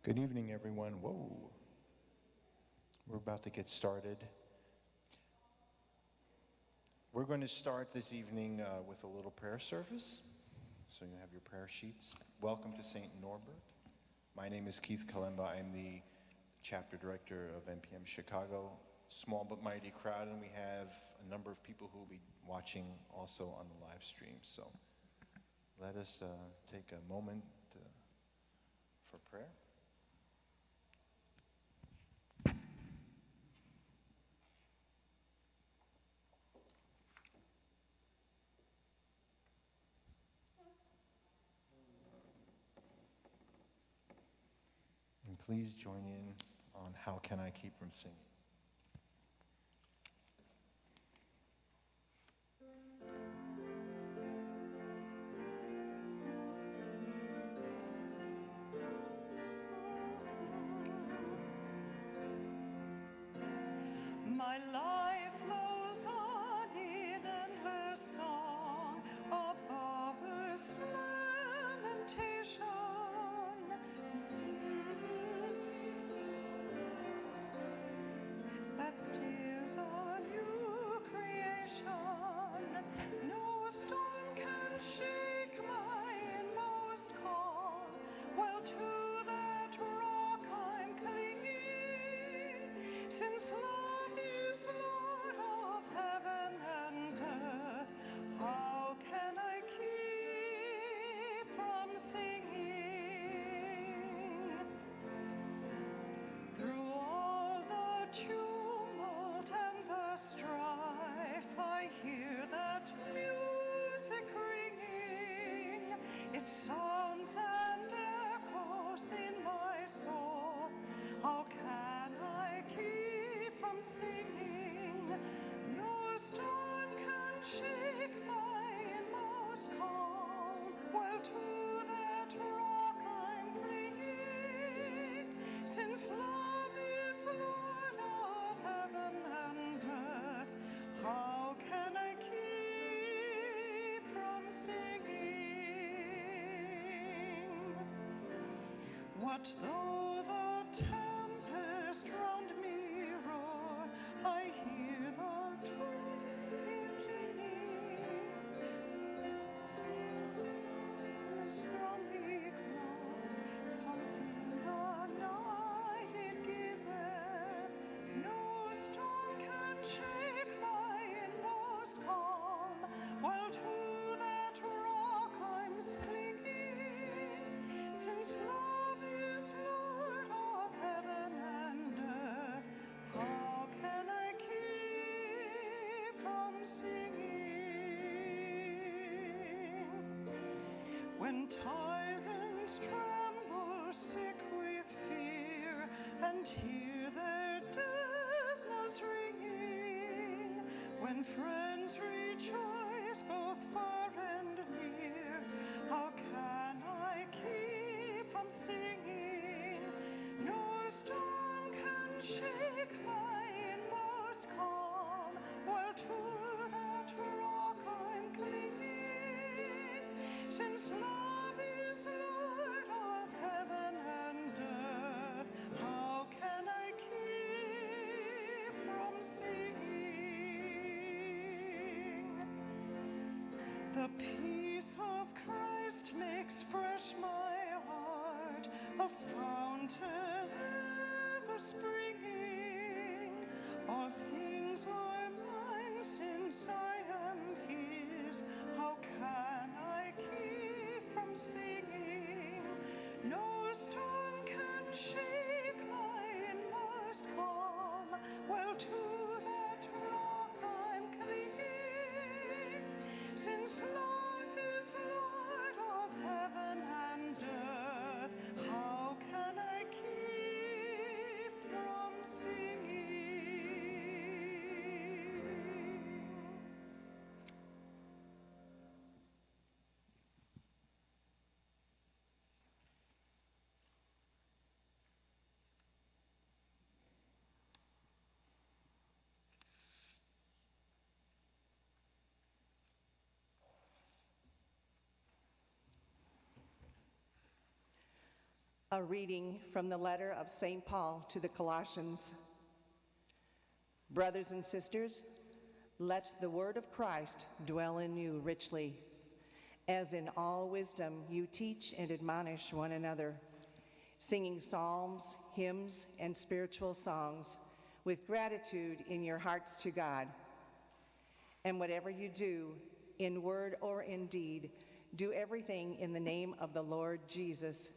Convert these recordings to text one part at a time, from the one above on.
Good evening, everyone. Whoa. We're about to get started. We're going to start this evening with a little prayer service. So you have your prayer sheets. Welcome to St. Norbert. My name is Keith Kalemba. I'm the chapter director of NPM Chicago. Small but mighty crowd, and we have a number of people who will be watching also on the live stream. So let us take a moment for prayer. And please join in on How Can I Keep From Singing? My life flows on in endless song above earth's lamentation. That is a new creation. No storm can shake my inmost calm. Well, to that rock I'm clinging, since love is Lord of heaven and earth. How can I keep from singing? Through all the tumult and the strife, I hear that music ringing. It sounds and echoes in my soul. How can I keep from singing? No storm can shake my inmost calm. Well, to that rock I'm clinging, since love is Lord of heaven and earth. How can I keep from singing? What though the tempest round me roar, I hear the trumpet ringing. As from me close, songs in the night it giveth. No storm can shake my inmost calm, while to that rock I'm clinging, since love is Lord of heaven and earth. How can I keep from singing? When tyrants tremble sick with fear and hear their death knells ringing, when friends rejoice both far and near, how can I keep from singing? No storm can shake my inmost calm, while to that rock I'm clinging, since love is Lord of heaven and earth. How can I keep from singing? The peace of Christ makes fresh my heart, a fountain ever springing. All things are mine since I am His. How can I keep from singing? No storm can shake my inmost calm. Well, to that rock I'm clinging, since love is Lord of heaven and earth. How can I keep from singing? A reading from the letter of St. Paul to the Colossians. Brothers and sisters, let the word of Christ dwell in you richly, as in all wisdom you teach and admonish one another, singing psalms, hymns, and spiritual songs with gratitude in your hearts to God. And whatever you do, in word or in deed, do everything in the name of the Lord Jesus,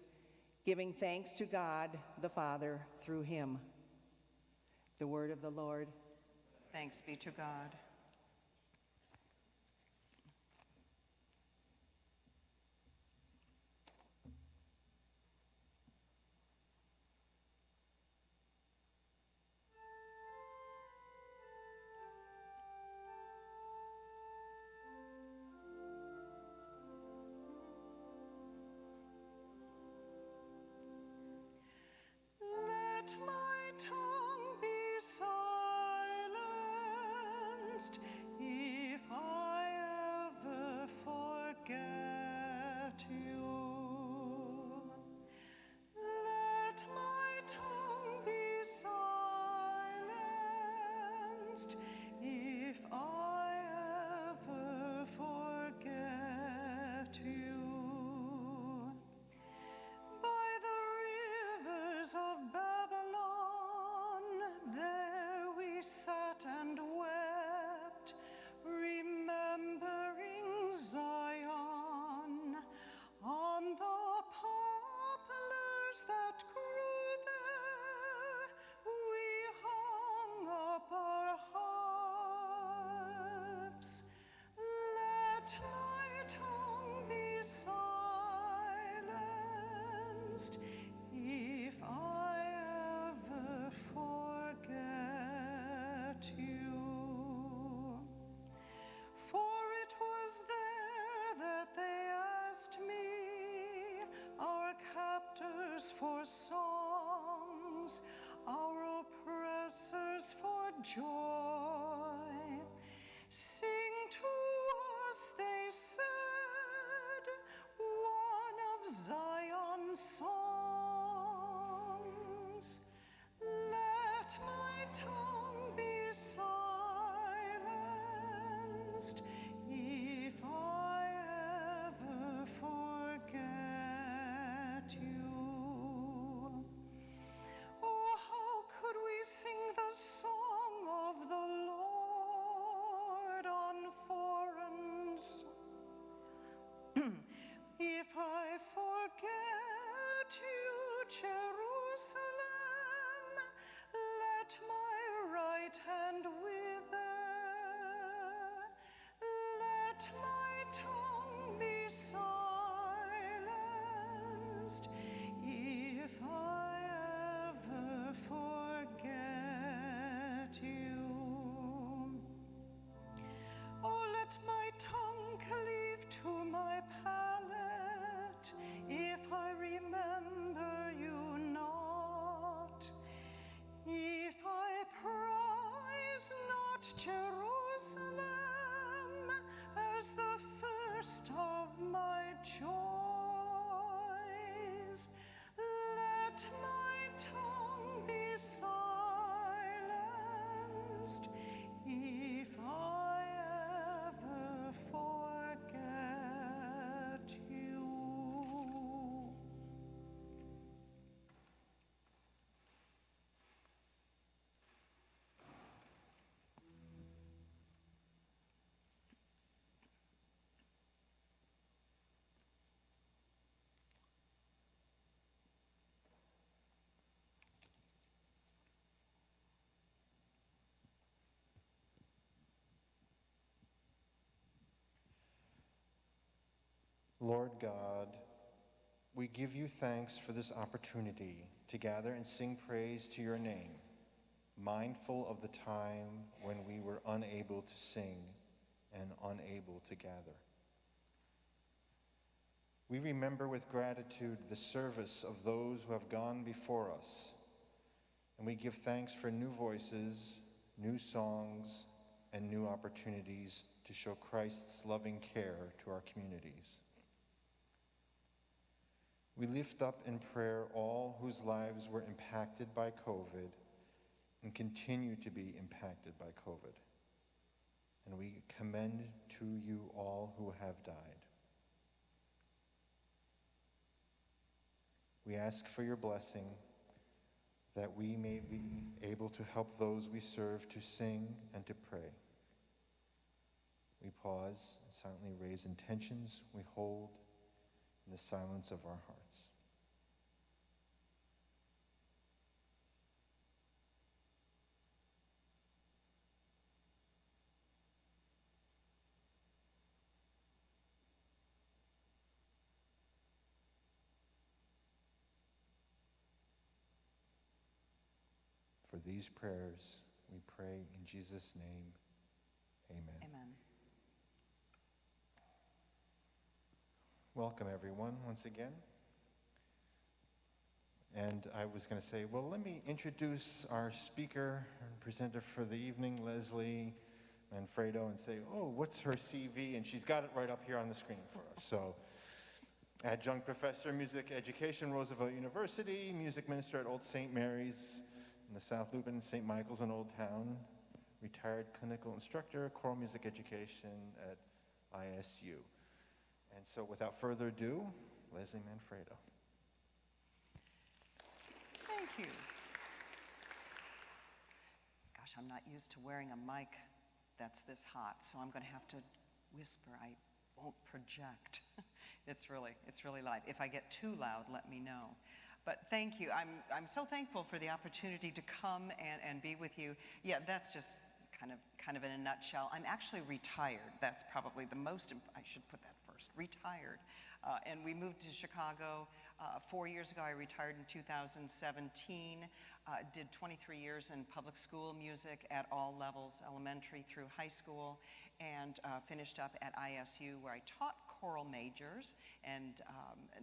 giving thanks to God the Father through him. The word of the Lord. Thanks be to God. Let my tongue be silenced if I ever forget you. Let my tongue be silenced if I ever forget you. By the rivers of Babylon, there we sat and wept, remembering Zion. On the poplars that grew there, we hung up our harps. Let my tongue be silenced if I ever forget you. For it was there that they asked me, our captors for songs, our oppressors for joy. Sing to us, they said, one of Zion's songs. Let my tongue be silenced if I ever forget you. Oh, how could we sing the song of the Lord on foreign soil if I forget you, Jerusalem? Let my right hand wither. Let my tongue be silenced if I ever forget you. Oh, let my tongue cleave to my palate if I remember you not. If I prize not Jerusalem as the first of my joys, let my tongue be silenced if I ever forget you. Lord God, we give you thanks for this opportunity to gather and sing praise to your name, mindful of the time when we were unable to sing and unable to gather. We remember with gratitude the service of those who have gone before us, and we give thanks for new voices, new songs, and new opportunities to show Christ's loving care to our communities. We lift up in prayer all whose lives were impacted by COVID and continue to be impacted by COVID. And we commend to you all who have died. We ask for your blessing that we may be able to help those we serve to sing and to pray. We pause and silently raise intentions we hold in the silence of our hearts. For these prayers, we pray in Jesus' name, amen. Amen. Welcome, everyone, once again. And I was going to say, well, let me introduce our speaker and presenter for the evening, Leslie Manfredo, and say, oh, what's her CV? And she's got it right up here on the screen for us. So, adjunct professor, music education, Roosevelt University, music minister at Old St. Mary's in the South Loop and St. Michael's in Old Town, retired clinical instructor, choral music education at ISU. And so without further ado, Leslie Manfredo. Thank you. Gosh, I'm not used to wearing a mic that's this hot, so I'm going to have to whisper. I won't project. It's really live. If I get too loud, let me know. But thank you. I'm so thankful for the opportunity to come and be with you. Yeah, that's just kind of in a nutshell. I'm actually retired. That's probably the most, I should put that first, retired. And we moved to Chicago 4 years ago. I retired in 2017, did 23 years in public school music at all levels, elementary through high school, and finished up at ISU where I taught choral majors, and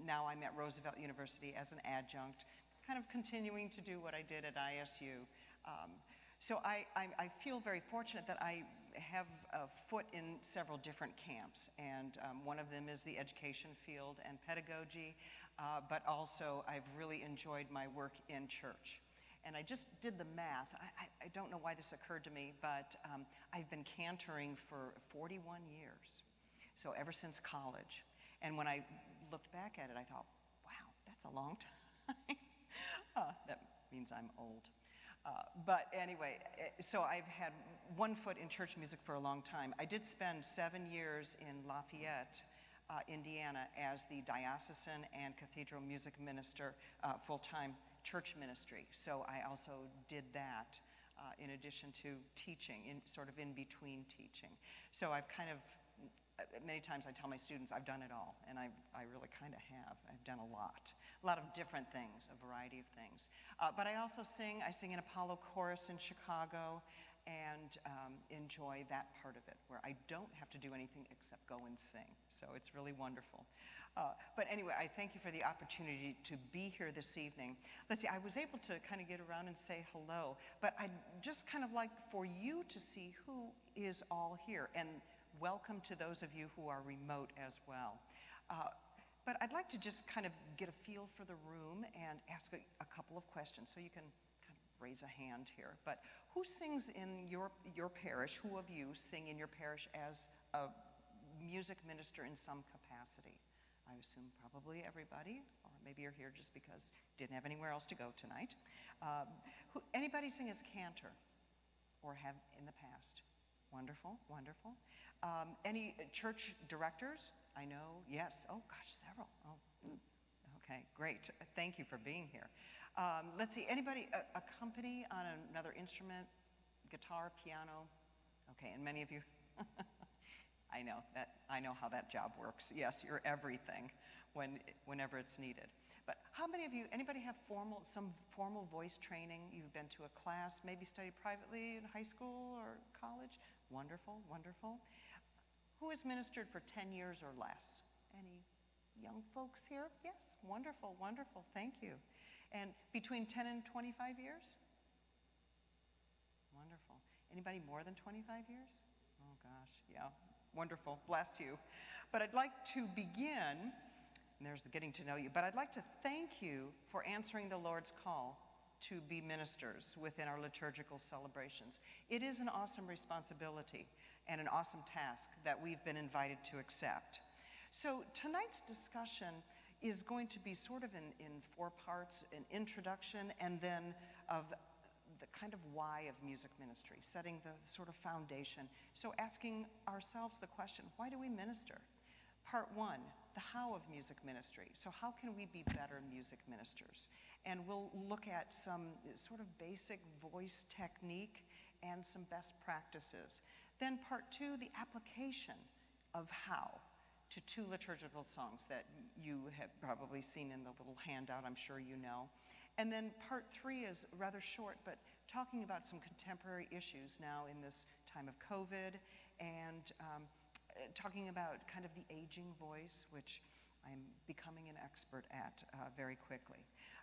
now I'm at Roosevelt University as an adjunct, kind of continuing to do what I did at ISU. So I feel very fortunate that I have a foot in several different camps, and one of them is the education field and pedagogy, but also I've really enjoyed my work in church. And I just did the math. I don't know why this occurred to me, but I've been cantoring for 41 years, so ever since college. And when I looked back at it, I thought, wow, that's a long time. That means I'm old. But anyway, so I've had one foot in church music for a long time. I did spend 7 years in Lafayette, Indiana, as the diocesan and cathedral music minister, full-time church ministry. So I also did that in addition to teaching, sort of in between teaching. So I've kind of, many times I tell my students I've done it all, and I really kind of have. I've done a lot of different things, a variety of things. But I also sing. I sing in Apollo Chorus in Chicago, and enjoy that part of it, where I don't have to do anything except go and sing. So it's really wonderful. But anyway, I thank you for the opportunity to be here this evening. Let's see, I was able to kind of get around and say hello, but I'd just kind of like for you to see who is all here, and welcome to those of you who are remote as well. But I'd like to just kind of get a feel for the room and ask a couple of questions, so you can kind of raise a hand here. But who sings in your parish? Who of you sing in your parish as a music minister in some capacity? I assume probably everybody, or maybe you're here just because you didn't have anywhere else to go tonight. Anybody sing as cantor, or have in the past? Wonderful, wonderful. Any church directors? I know, yes. Oh gosh, several. Oh, okay, great. Thank you for being here. Let's see, anybody accompany on another instrument? Guitar, piano? Okay, and many of you, I know how that job works. Yes, you're everything whenever it's needed. But how many of you, anybody have some formal voice training? You've been to a class, maybe studied privately in high school or college? Wonderful, wonderful. Who has ministered for 10 years or less? Any young folks here? Yes, wonderful, wonderful, thank you. And between 10 and 25 years? Wonderful. Anybody more than 25 years? Oh gosh, yeah, wonderful, bless you. But I'd like to begin and there's the getting to know you. But I'd like to thank you for answering the Lord's call to be ministers within our liturgical celebrations. It is an awesome responsibility and an awesome task that we've been invited to accept. So tonight's discussion is going to be sort of in 4 parts: an introduction, and then of the kind of why of music ministry, setting the sort of foundation. So asking ourselves the question, why do we minister? Part 1, the how of music ministry. So how can we be better music ministers? And we'll look at some sort of basic voice technique and some best practices. Then part 2, the application of how to 2 liturgical songs that you have probably seen in the little handout, I'm sure you know. And then part 3 is rather short, but talking about some contemporary issues now in this time of COVID, and talking about kind of the aging voice, which I'm becoming an expert at very quickly.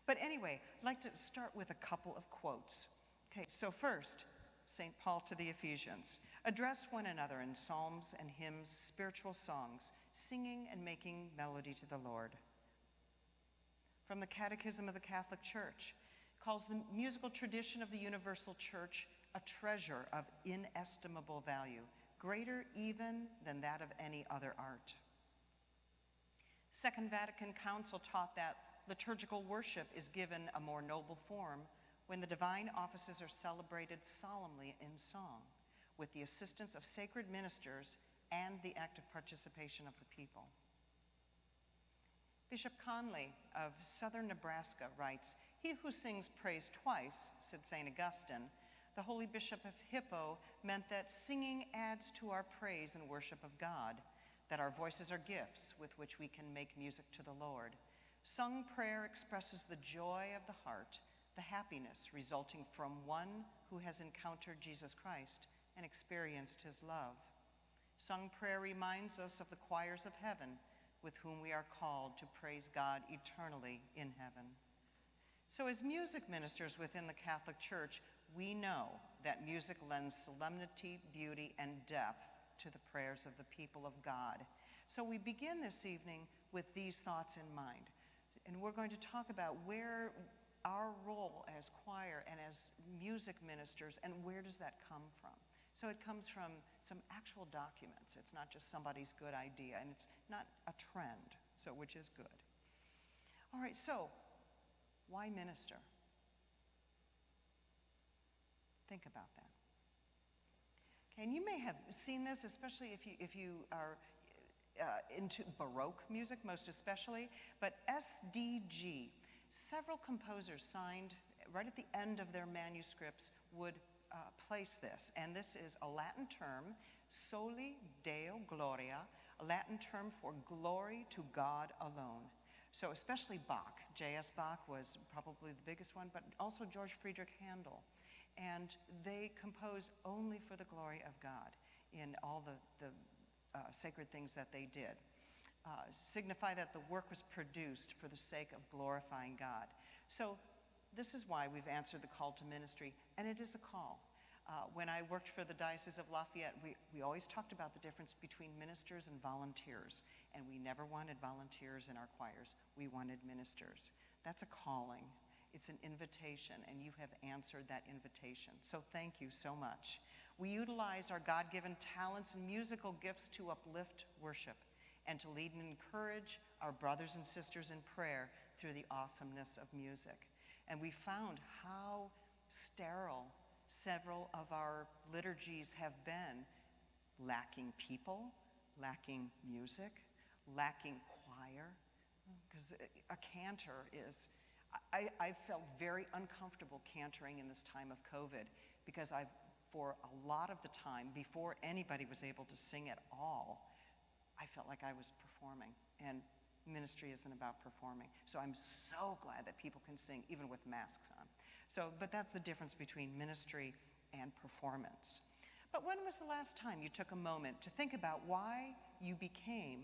But anyway, I'd like to start with a couple of quotes. Okay, so first, St. Paul to the Ephesians. Address one another in psalms and hymns, spiritual songs, singing and making melody to the Lord. From the Catechism of the Catholic Church, calls the musical tradition of the Universal Church a treasure of inestimable value, greater even than that of any other art. Second Vatican Council taught that liturgical worship is given a more noble form when the divine offices are celebrated solemnly in song, with the assistance of sacred ministers and the active participation of the people. Bishop Conley of southern Nebraska writes, "He who sings praise twice," said St. Augustine, the holy Bishop of Hippo meant that singing adds to our praise and worship of God, that our voices are gifts with which we can make music to the Lord. Sung prayer expresses the joy of the heart, the happiness resulting from one who has encountered Jesus Christ and experienced his love. Sung prayer reminds us of the choirs of heaven with whom we are called to praise God eternally in heaven. So as music ministers within the Catholic Church, we know that music lends solemnity, beauty, and depth to the prayers of the people of God. So we begin this evening with these thoughts in mind. And we're going to talk about where our role as choir and as music ministers, and where does that come from? So it comes from some actual documents. It's not just somebody's good idea, and it's not a trend, so which is good. All right, so why minister? Think about that. Okay, and you may have seen this, especially if you are into Baroque music, most especially, but SDG, several composers signed right at the end of their manuscripts would place this, and this is a Latin term, Soli Deo Gloria, a Latin term for glory to God alone. So especially Bach, J.S. Bach was probably the biggest one, but also George Friedrich Handel. And they composed only for the glory of God in all the sacred things that they did. Signify that the work was produced for the sake of glorifying God. So this is why we've answered the call to ministry, and it is a call. When I worked for the Diocese of Lafayette, we always talked about the difference between ministers and volunteers, and we never wanted volunteers in our choirs. We wanted ministers. That's a calling. It's an invitation, and you have answered that invitation. So thank you so much. We utilize our God-given talents and musical gifts to uplift worship and to lead and encourage our brothers and sisters in prayer through the awesomeness of music. And we found how sterile several of our liturgies have been, lacking people, lacking music, lacking choir, because a cantor is, I felt very uncomfortable cantoring in this time of COVID, because for a lot of the time, before anybody was able to sing at all, I felt like I was performing, and ministry isn't about performing. So I'm so glad that people can sing even with masks on. So, but that's the difference between ministry and performance. But when was the last time you took a moment to think about why you became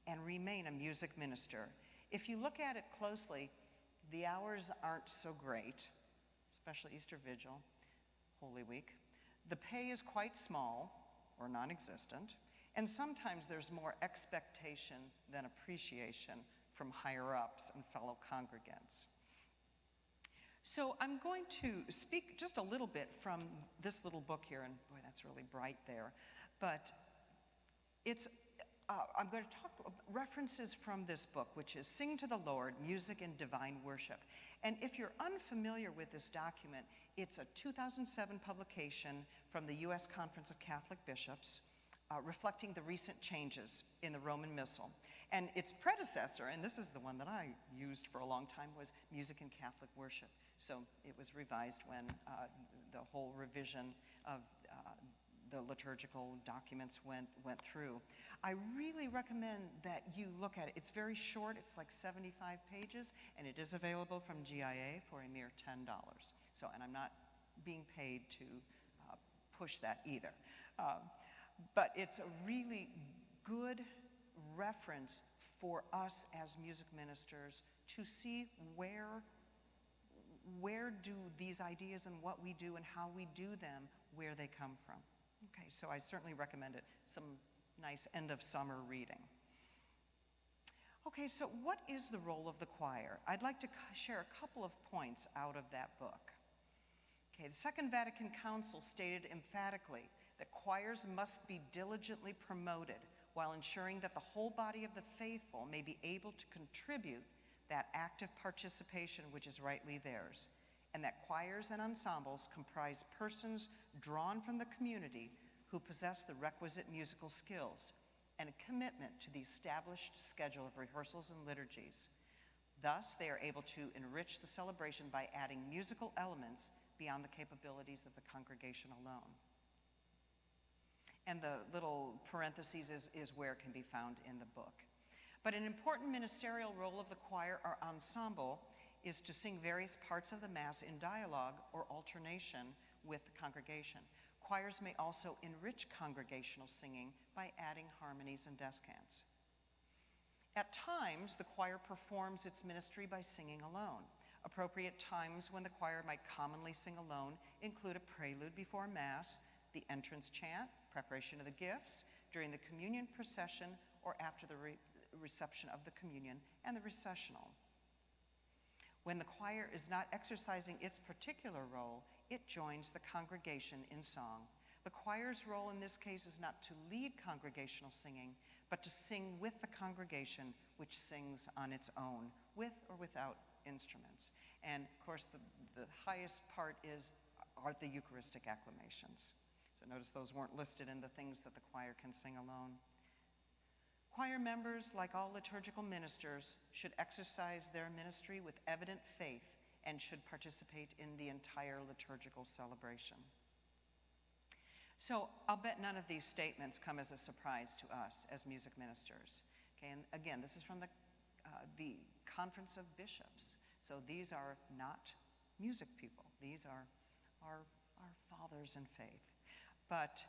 and remain a music minister? If you look at it closely, the hours aren't so great, especially Easter Vigil, Holy Week. The pay is quite small or non-existent, and sometimes there's more expectation than appreciation from higher-ups and fellow congregants. So I'm going to speak just a little bit from this little book here, and boy, that's really bright there. But I'm going to talk references from this book, which is Sing to the Lord, Music and Divine Worship. And if you're unfamiliar with this document, it's a 2007 publication from the U.S. Conference of Catholic Bishops, reflecting the recent changes in the Roman Missal. And its predecessor, and this is the one that I used for a long time, was Music and Catholic Worship. So it was revised when the whole revision of the liturgical documents went through. I really recommend that you look at it. It's very short, it's like 75 pages, and it is available from GIA for a mere $10. So, and I'm not being paid to push that either. But it's a really good reference for us as music ministers to see where do these ideas and what we do and how we do them, where they come from. Okay, so I certainly recommend it. Some nice end of summer reading. Okay, so what is the role of the choir? I'd like to share a couple of points out of that book. Okay, the Second Vatican Council stated emphatically that choirs must be diligently promoted while ensuring that the whole body of the faithful may be able to contribute that active participation which is rightly theirs, and that choirs and ensembles comprise persons drawn from the community who possess the requisite musical skills and a commitment to the established schedule of rehearsals and liturgies. Thus, they are able to enrich the celebration by adding musical elements beyond the capabilities of the congregation alone. And the little parentheses is where it can be found in the book. But an important ministerial role of the choir or ensemble is to sing various parts of the Mass in dialogue or alternation with the congregation. Choirs may also enrich congregational singing by adding harmonies and descants. At times, the choir performs its ministry by singing alone. Appropriate times when the choir might commonly sing alone include a prelude before Mass, the entrance chant, preparation of the gifts, during the communion procession, or after the reception of the communion and the recessional. When the choir is not exercising its particular role, it joins the congregation in song. The choir's role in this case is not to lead congregational singing, but to sing with the congregation, which sings on its own, with or without instruments. And of course, the highest part are the Eucharistic acclamations. So notice those weren't listed in the things that the choir can sing alone. Choir members, like all liturgical ministers, should exercise their ministry with evident faith and should participate in the entire liturgical celebration. So I'll bet none of these statements come as a surprise to us as music ministers. Okay, and again, this is from the Conference of Bishops. So these are not music people. These are our fathers in faith. But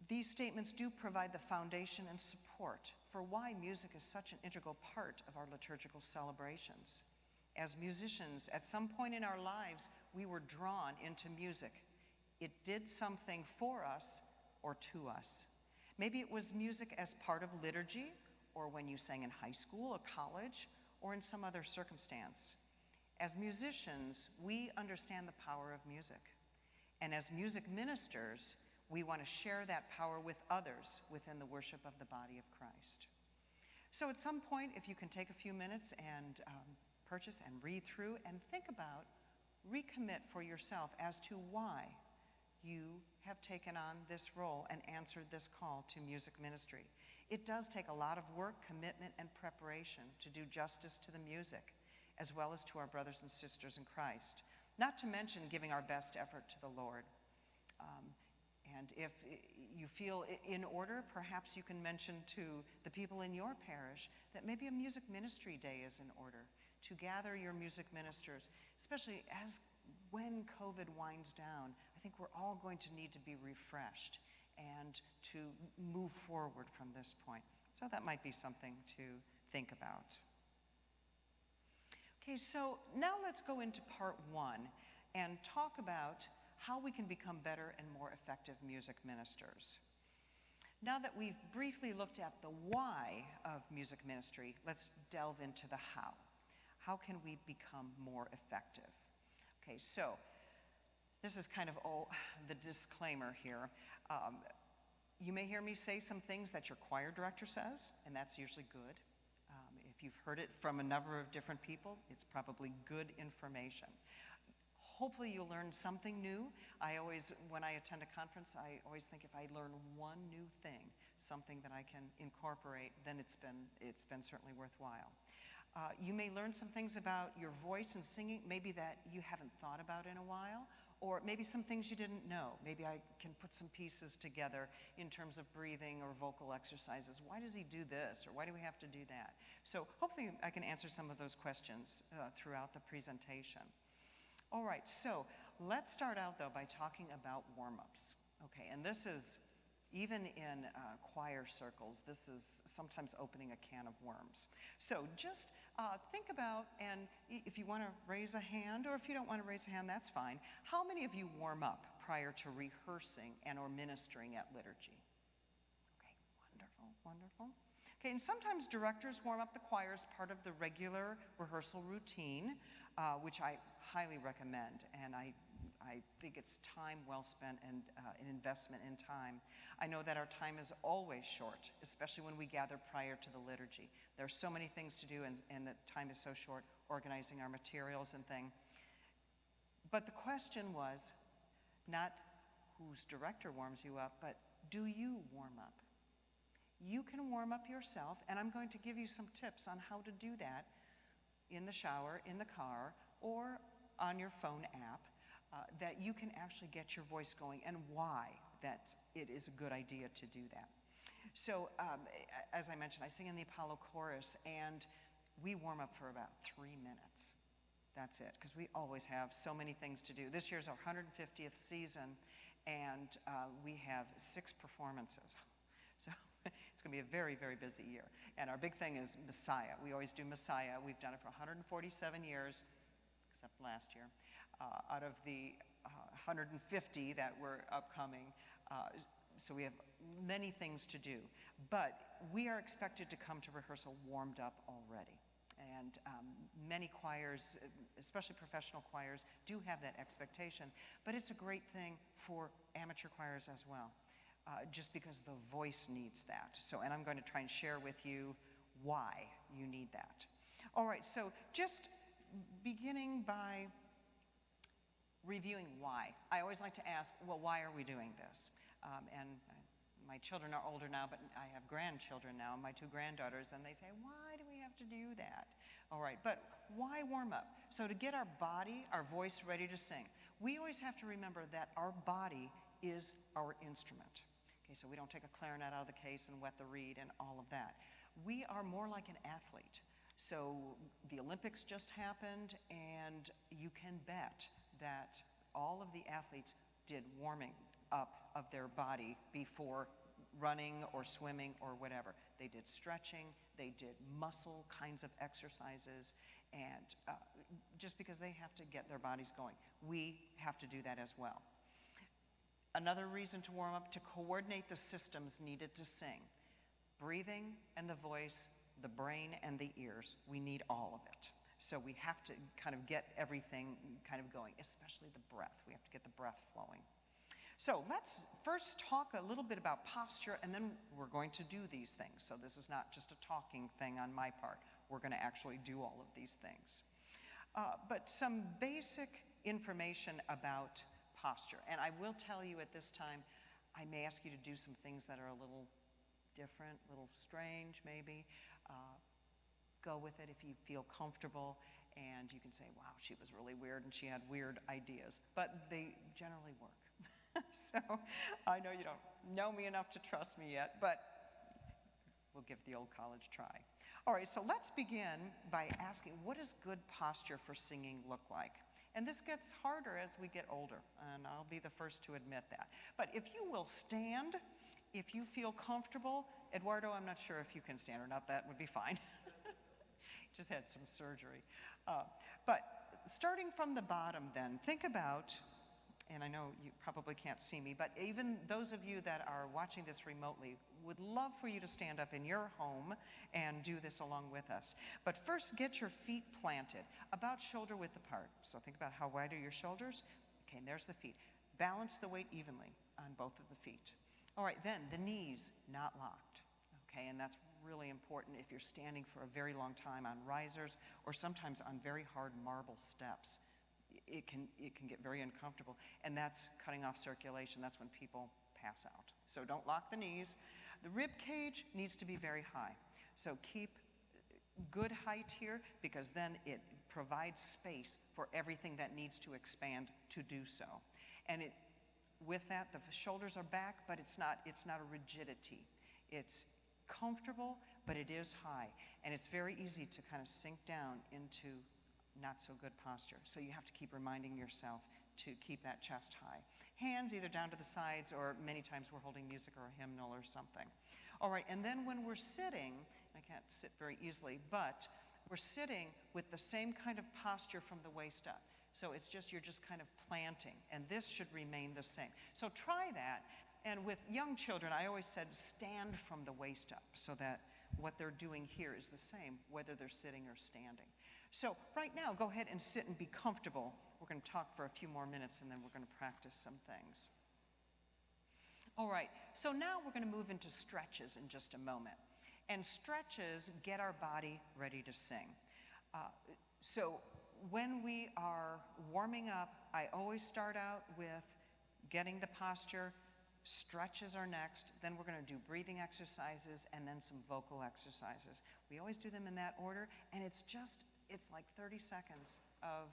these statements do provide the foundation and support for why music is such an integral part of our liturgical celebrations. As musicians, at some point in our lives, we were drawn into music. It did something for us or to us. Maybe it was music as part of liturgy, or when you sang in high school or college, or in some other circumstance. As musicians, we understand the power of music. And as music ministers, we want to share that power with others within the worship of the body of Christ. So at some point, if you can take a few minutes and purchase and read through and think about, recommit for yourself as to why you have taken on this role and answered this call to music ministry. It does take a lot of work, commitment, and preparation to do justice to the music, as well as to our brothers and sisters in Christ, not to mention giving our best effort to the Lord. And if you feel in order, perhaps you can mention to the people in your parish that maybe a music ministry day is in order to gather your music ministers, especially as when COVID winds down. I think we're all going to need to be refreshed and to move forward from this point. So that might be something to think about. Okay, so now let's go into part one and talk about how we can become better and more effective music ministers. Now that we've briefly looked at the why of music ministry, let's delve into the how. How can we become more effective? Okay, so this is kind of the disclaimer here. You may hear me say some things that your choir director says, and that's usually good. If you've heard it from a number of different people, it's probably good information. Hopefully you'll learn something new. When I attend a conference, I always think if I learn one new thing, something that I can incorporate, then it's been certainly worthwhile. You may learn some things about your voice and singing, maybe that you haven't thought about in a while, or maybe some things you didn't know. Maybe I can put some pieces together in terms of breathing or vocal exercises. Why does he do this, or why do we have to do that? So hopefully I can answer some of those questions throughout the presentation. All right, so let's start out though by talking about warm-ups. Okay, and this is, even in choir circles, this is sometimes opening a can of worms. So just think about, and if you want to raise a hand, or if you don't want to raise a hand, that's fine. How many of you warm up prior to rehearsing and or ministering at liturgy? Okay, wonderful, wonderful. Okay, and sometimes directors warm up the choir as part of the regular rehearsal routine, which I highly recommend, and I think it's time well spent and an investment in time. I know that our time is always short, especially when we gather prior to the liturgy. There are so many things to do, and the time is so short, organizing our materials and things. But the question was not whose director warms you up, but do you warm up? You can warm up yourself, and I'm going to give you some tips on how to do that in the shower, in the car, or on your phone app, that you can actually get your voice going, and why that it is a good idea to do that. So as I mentioned, I sing in the Apollo chorus, and we warm up for about 3 minutes. That's it, because we always have so many things to do. This year's our 150th season, and we have 6 performances. So it's going to be a very, very busy year. And our big thing is Messiah. We always do Messiah. We've done it for 147 years, except last year. Out of the 150 that were upcoming, so we have many things to do. But we are expected to come to rehearsal warmed up already. And many choirs, especially professional choirs, do have that expectation. But it's a great thing for amateur choirs as well, just because the voice needs that. So, and I'm going to try and share with you why you need that. All right, so just beginning by reviewing why. I always like to ask, well, why are we doing this? And my children are older now, but I have grandchildren now, my 2 granddaughters, and they say, why do we have to do that? All right, but why warm up? So to get our body, our voice ready to sing. We always have to remember that our body is our instrument. Okay, so we don't take a clarinet out of the case and wet the reed and all of that. We are more like an athlete. So the Olympics just happened, and you can bet that all of the athletes did warming up of their body before running or swimming or whatever. They did stretching, they did muscle kinds of exercises, and just because they have to get their bodies going, we have to do that as well. Another reason to warm up, to coordinate the systems needed to sing. Breathing and the voice, the brain and the ears, we need all of it. So we have to kind of get everything kind of going, especially the breath. We have to get the breath flowing. So let's first talk a little bit about posture, and then we're going to do these things. So this is not just a talking thing on my part. We're going to actually do all of these things. But some basic information about posture. And I will tell you at this time, I may ask you to do some things that are a little different, a little strange maybe. Go with it if you feel comfortable, and you can say, wow, she was really weird and she had weird ideas, but they generally work. So I know you don't know me enough to trust me yet, but we'll give the old college try. All right, so let's begin by asking, what does good posture for singing look like? And this gets harder as we get older, and I'll be the first to admit that. But if you will stand, if you feel comfortable, Eduardo, I'm not sure if you can stand or not, that would be fine. Just had some surgery. But starting from the bottom then, think about and I know you probably can't see me, but even those of you that are watching this remotely would love for you to stand up in your home and do this along with us. But first, get your feet planted, about shoulder width apart. So think about how wide are your shoulders. Okay, and there's the feet. Balance the weight evenly on both of the feet. All right, then the knees not locked. Okay, and that's really important if you're standing for a very long time on risers or sometimes on very hard marble steps. It can get very uncomfortable, and that's cutting off circulation. That's when people pass out. So don't lock the knees. The rib cage needs to be very high. So keep good height here, because then it provides space for everything that needs to expand to do so. And with that, the shoulders are back, but it's not a rigidity. It's comfortable, but it is high, and it's very easy to kind of sink down into not so good posture. So you have to keep reminding yourself to keep that chest high. Hands either down to the sides, or many times we're holding music or a hymnal or something. All right, and then when we're sitting, I can't sit very easily, but we're sitting with the same kind of posture from the waist up. So you're just kind of planting, and this should remain the same. So try that. And with young children, I always said stand from the waist up, so that what they're doing here is the same, whether they're sitting or standing. So right now, go ahead and sit and be comfortable. We're going to talk for a few more minutes, and then we're going to practice some things. All right, so now we're going to move into stretches in just a moment. And stretches get our body ready to sing. So when we are warming up, I always start out with getting the posture. Stretches are next, then we're going to do breathing exercises, and then some vocal exercises. We always do them in that order, and it's like 30 seconds of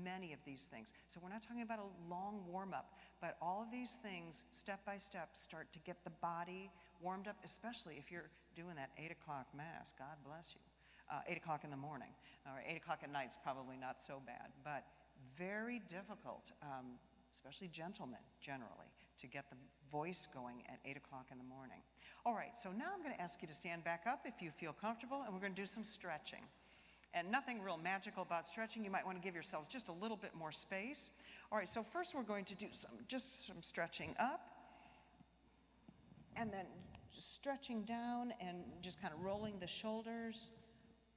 many of these things. So we're not talking about a long warm-up, but all of these things, step by step, start to get the body warmed up, especially if you're doing that 8 o'clock mass. God bless you. 8 o'clock in the morning, or 8 o'clock at night is probably not so bad, but very difficult, especially gentlemen generally, to get the voice going at 8 o'clock in the morning. All right, so now I'm going to ask you to stand back up if you feel comfortable, and we're going to do some stretching. And nothing real magical about stretching. You might want to give yourselves just a little bit more space. All right, so first we're going to do just some stretching up, and then just stretching down and just kind of rolling the shoulders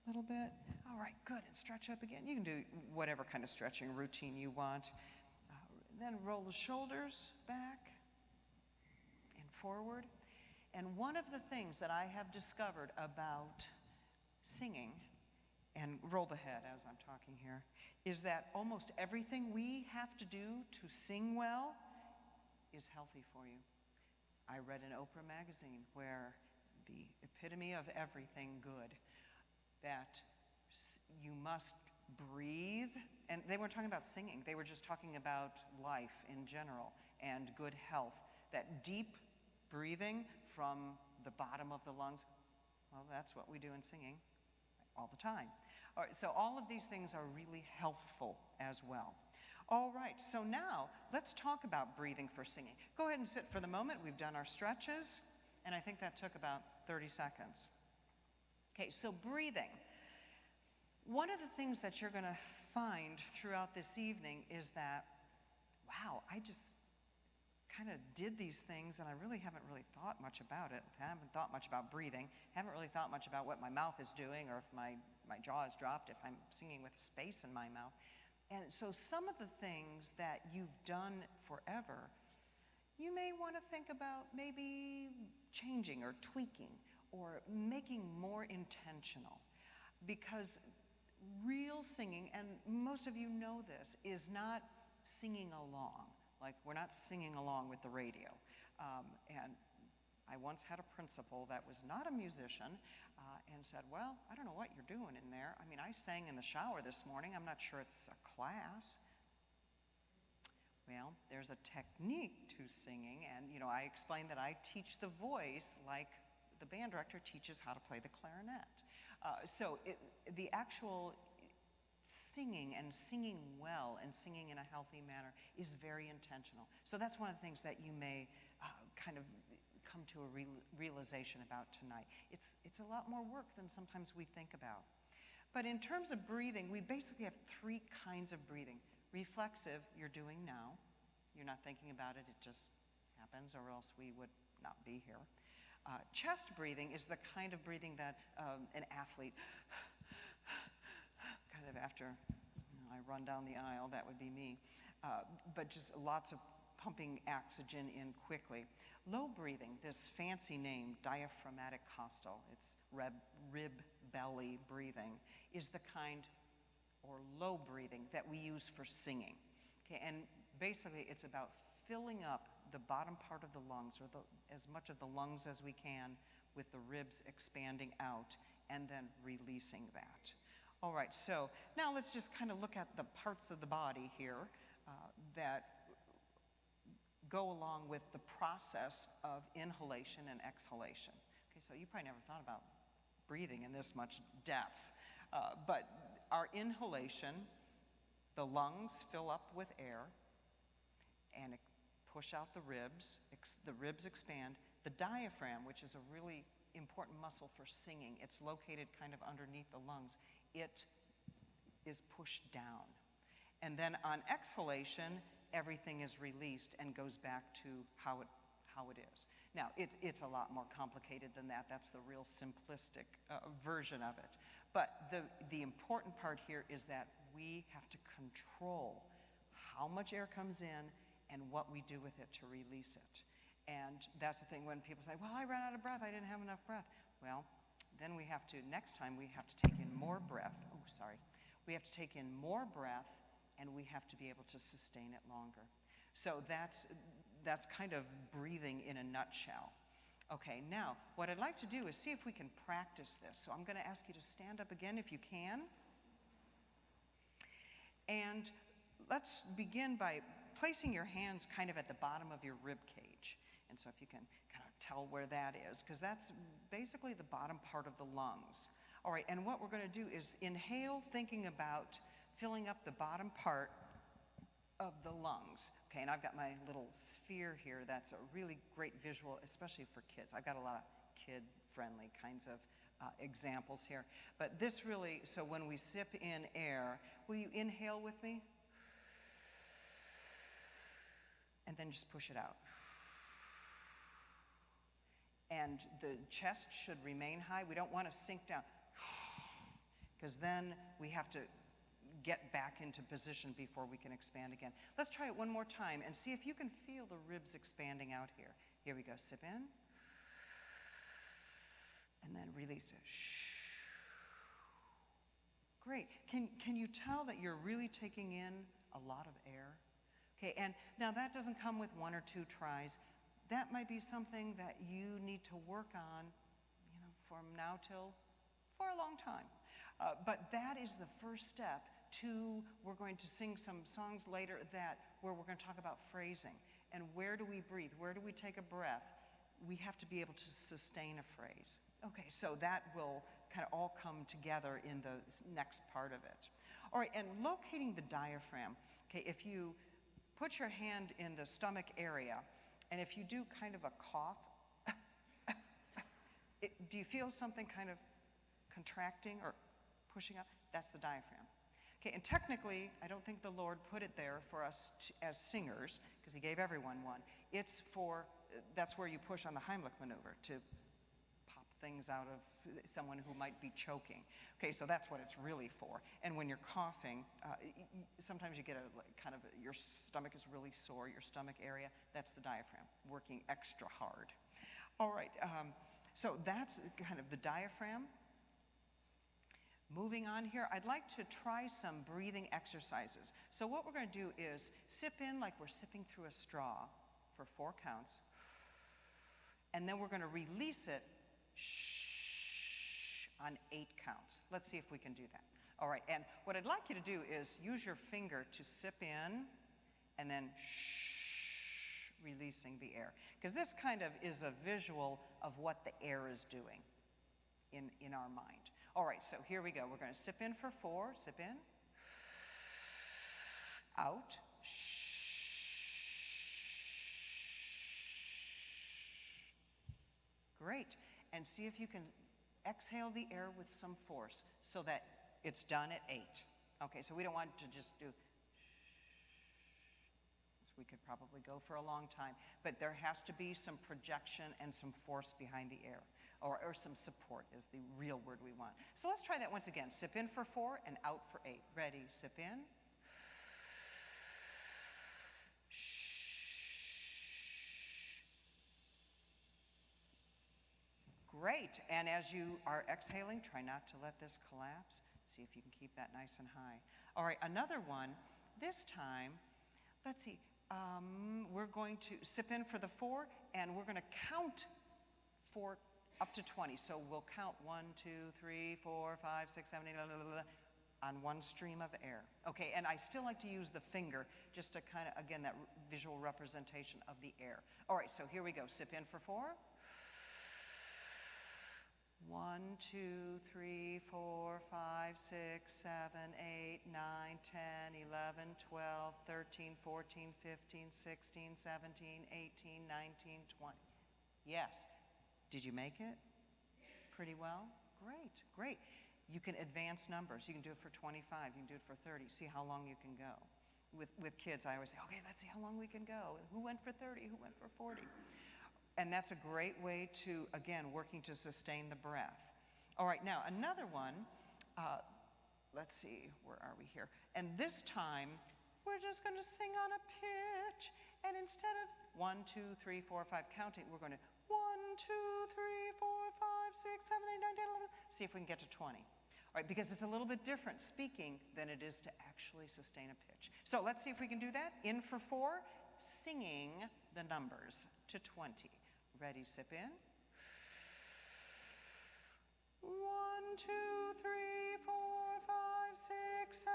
a little bit. All right, good, and stretch up again. You can do whatever kind of stretching routine you want. Then roll the shoulders back and forward. And one of the things that I have discovered about singing, and roll the head as I'm talking here, is that almost everything we have to do to sing well is healthy for you. I read in Oprah magazine where the epitome of everything good, that you must breathe, and they weren't talking about singing, they were just talking about life in general and good health, that deep breathing from the bottom of the lungs, well, that's what we do in singing all the time. All right, so all of these things are really healthful as well. All right, so now let's talk about breathing for singing. Go ahead and sit for the moment. We've done our stretches, and I think that took about 30 seconds. Okay, so breathing. One of the things that you're going to find throughout this evening is that, wow, I just kind of did these things, and I really haven't thought much about it. I haven't thought much about breathing. Haven't really thought much about what my mouth is doing, or if my jaw is dropped, if I'm singing with space in my mouth. And so some of the things that you've done forever, you may want to think about maybe changing or tweaking or making more intentional. Because real singing, and most of you know this, is not singing along. Like, we're not singing along with the radio. And I once had a principal that was not a musician and said, well, I don't know what you're doing in there. I mean, I sang in the shower this morning. I'm not sure it's a class. Well, there's a technique to singing, and I explained that I teach the voice like the band director teaches how to play the clarinet. So the actual singing and singing well and singing in a healthy manner is very intentional. So that's one of the things that you may kind of come to a realization about tonight. It's a lot more work than sometimes we think about. But in terms of breathing, we basically have 3 kinds of breathing. Reflexive, you're doing now. You're not thinking about it. It just happens, or else we would not be here. Chest breathing is the kind of breathing that an athlete, kind of after I run down the aisle, that would be me, but just lots of pumping oxygen in quickly. Low breathing, this fancy name, diaphragmatic costal, it's rib belly breathing, is the kind, or low breathing, that we use for singing. Okay, and basically it's about filling up the bottom part of the lungs, or as much of the lungs as we can, with the ribs expanding out, and then releasing that. All right, so now let's just kind of look at the parts of the body here that go along with the process of inhalation and exhalation. Okay, so you probably never thought about breathing in this much depth, but our inhalation, the lungs fill up with air and push out the ribs expand. The diaphragm, which is a really important muscle for singing, it's located kind of underneath the lungs, it is pushed down. And then on exhalation, everything is released and goes back to how it is. Now, it's a lot more complicated than that. That's the real simplistic version of it. But the important part here is that we have to control how much air comes in and what we do with it to release it. And that's the thing when people say, well, I ran out of breath, I didn't have enough breath. Well, then next time we have to take in more breath. Oh, sorry. We have to take in more breath, and we have to be able to sustain it longer. So that's kind of breathing in a nutshell. Okay, now, what I'd like to do is see if we can practice this. So I'm going to ask you to stand up again if you can. And let's begin by placing your hands kind of at the bottom of your rib cage. And so if you can kind of tell where that is, because that's basically the bottom part of the lungs. All right, and what we're going to do is inhale, thinking about filling up the bottom part of the lungs. Okay, and I've got my little sphere here. That's a really great visual, especially for kids. I've got a lot of kid-friendly kinds of examples here. But this really, so when we sip in air, will you inhale with me? And then just push it out. And the chest should remain high. We don't want to sink down, because then we have to get back into position before we can expand again. Let's try it one more time and see if you can feel the ribs expanding out here. Here we go, sip in, and then release it. Great, can you tell that you're really taking in a lot of air? Okay, and now that doesn't come with one or two tries. That might be something that you need to work on, from now till for a long time. But that is the first step to, we're going to sing some songs later where we're going to talk about phrasing. And where do we breathe? Where do we take a breath? We have to be able to sustain a phrase. Okay, so that will kind of all come together in the next part of it. All right, and locating the diaphragm. Okay, if you put your hand in the stomach area, and if you do kind of a cough, do you feel something kind of contracting or pushing up? That's the diaphragm. Okay, and technically, I don't think the Lord put it there for us as singers, because he gave everyone one. It's for, that's where you push on the Heimlich maneuver to pop things out of someone who might be choking. Okay, so that's what it's really for. And when you're coughing, sometimes you get your stomach is really sore, your stomach area, that's the diaphragm, working extra hard. All right, so that's kind of the diaphragm. Moving on here, I'd like to try some breathing exercises. So what we're going to do is sip in like we're sipping through a straw for 4 counts. And then we're going to release it on 8 counts. Let's see if we can do that. All right, and what I'd like you to do is use your finger to sip in and then releasing the air. Because this kind of is a visual of what the air is doing in our mind. All right, so here we go. We're going to sip in for 4. Sip in. Out. Great. And see if you can exhale the air with some force so that it's done at 8. Okay, so we don't want to just do. We could probably go for a long time, but there has to be some projection and some force behind the air, or some support is the real word we want. So let's try that once again. Sip in for 4 and out for 8. Ready, sip in. Great, and as you are exhaling, try not to let this collapse. See if you can keep that nice and high. All right, another one. This time, let's see, we're going to sip in for the 4, and we're going to count for up to 20. So we'll count 1, 2, 3, 4, 5, 6, 7, 8, blah, blah, blah, on one stream of air. Okay, and I still like to use the finger just to kind of, again, that visual representation of the air. All right, so here we go. Sip in for 4. 1, 2, 3, 4, 5, 6, 7, 8, 9, 10, 11, 12, 13, 14, 15, 16, 17, 18, 19, 20. Yes. Did you make it? Pretty well? Great, great. You can advance numbers. You can do it for 25. You can do it for 30. See how long you can go. With kids, I always say, okay, let's see how long we can go. Who went for 30? Who went for 40? And that's a great way to, again, working to sustain the breath. All right, now another one, let's see, where are we here? And this time, we're just going to sing on a pitch. And instead of 1, 2, 3, 4, 5 counting, we're going to 1, 2, 3, 4, 5, 6, 7, 8, 9, 10, 11. See if we can get to 20. All right, because it's a little bit different speaking than it is to actually sustain a pitch. So let's see if we can do that. In for 4, singing the numbers to 20. Ready, sip in. 1, 2, 3, 4, 5, 6, 7,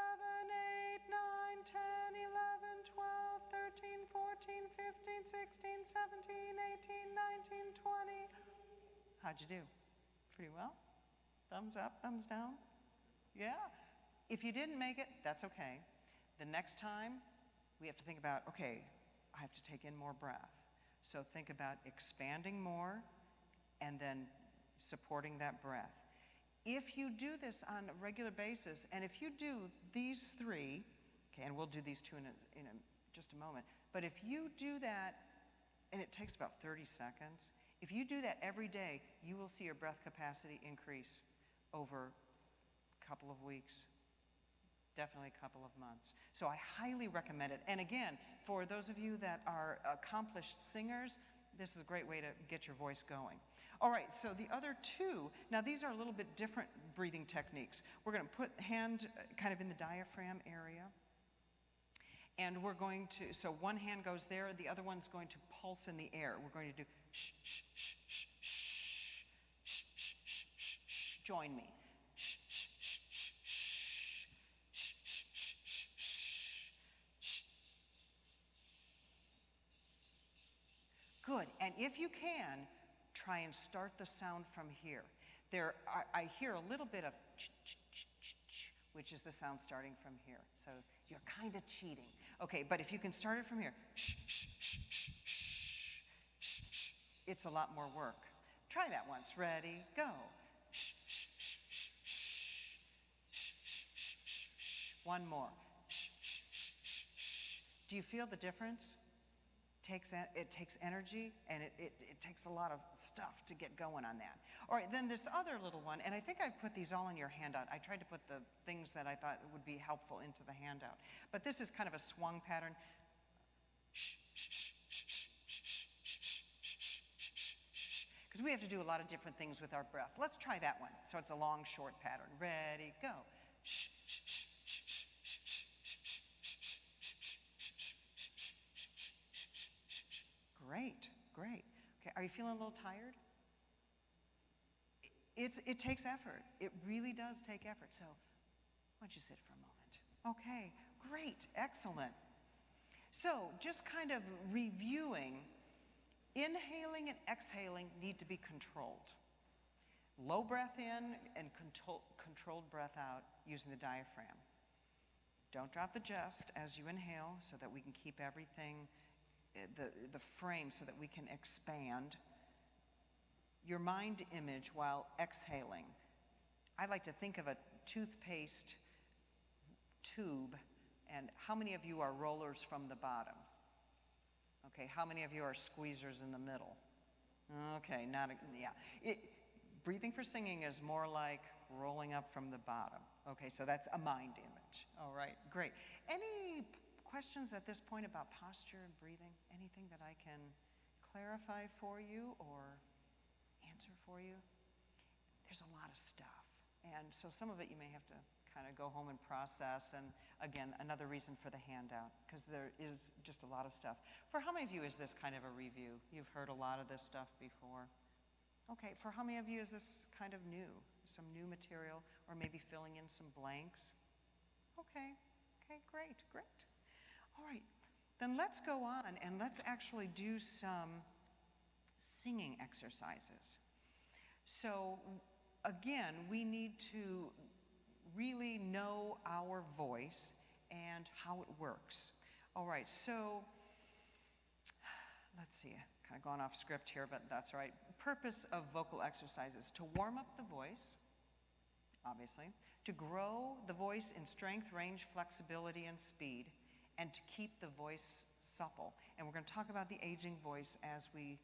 8, 9, 10, 11, 12, 13, 14, 15, 16, 17, 18, 19, 20. How'd you do? Pretty well? Thumbs up, thumbs down? Yeah. If you didn't make it, that's okay. The next time, we have to think about, okay, I have to take in more breath. So think about expanding more and then supporting that breath. If you do this on a regular basis, and if you do these 3, okay, and we'll do these 2 in just a moment, but if you do that, and it takes about 30 seconds, if you do that every day, you will see your breath capacity increase over a couple of weeks, definitely a couple of months. So I highly recommend it. And again, for those of you that are accomplished singers, this is a great way to get your voice going. All right, so the other 2, now these are a little bit different breathing techniques. We're going to put hand kind of in the diaphragm area. And we're going to, so one hand goes there, the other one's going to pulse in the air. We're going to do shh, shh, shh, shh, shh, shh, shh, shh, shh, shh. Join me. Shh, shh, shh, shh, shh, shh, shh, shh, shh, shh, shh. Good, and if you can, try and start the sound from here. I hear a little bit of ch, ch, ch, ch, ch, which is the sound starting from here. So you're kind of cheating. Okay, but if you can start it from here, shh, shh, shh, shh, shh, shh, shh, it's a lot more work. Try that once. Ready, go. Shh, shh, shh, shh, shh, shh, shh, shh, shh, shh. One more. Shh, shh, shh, shh, shh. Do you feel the difference? It takes energy, and it takes a lot of stuff to get going on that. All right, then this other little one, and I think I put these all in your handout. I tried to put the things that I thought would be helpful into the handout. But this is kind of a swung pattern. Shh, shh, shh, shh, shh, shh, shh, shh, shh, shh, shh, shh. Because we have to do a lot of different things with our breath. Let's try that one. So it's a long, short pattern. Ready, go. Shh, shh, shh, shh, shh, shh, shh, shh, shh, shh. Great, great. Okay, are you feeling a little tired? It takes effort. It really does take effort. So why don't you sit for a moment? Okay, great, excellent. So just kind of reviewing, inhaling and exhaling need to be controlled. Low breath in and controlled breath out using the diaphragm. Don't drop the chest as you inhale so that we can keep everything the frame so that we can expand. Your mind image while exhaling. I like to think of a toothpaste tube, and how many of you are rollers from the bottom? Okay, how many of you are squeezers in the middle? Okay, not, yeah. Breathing for singing is more like rolling up from the bottom. Okay, so that's a mind image. All right, great. Any questions at this point about posture and breathing? Anything that I can clarify for you or answer for you? There's a lot of stuff. And so some of it you may have to kind of go home and process. And again, another reason for the handout, because there is just a lot of stuff. For how many of you is this kind of a review? You've heard a lot of this stuff before. Okay, for how many of you is this kind of new? Some new material, or maybe filling in some blanks? Okay, great. All right, then let's go on and let's actually do some singing exercises. So again, we need to really know our voice and how it works. All right, so let's see, kind of gone off script here, but that's all right. Purpose of vocal exercises: to warm up the voice, obviously, to grow the voice in strength, range, flexibility, and speed, and to keep the voice supple. And we're going to talk about the aging voice as we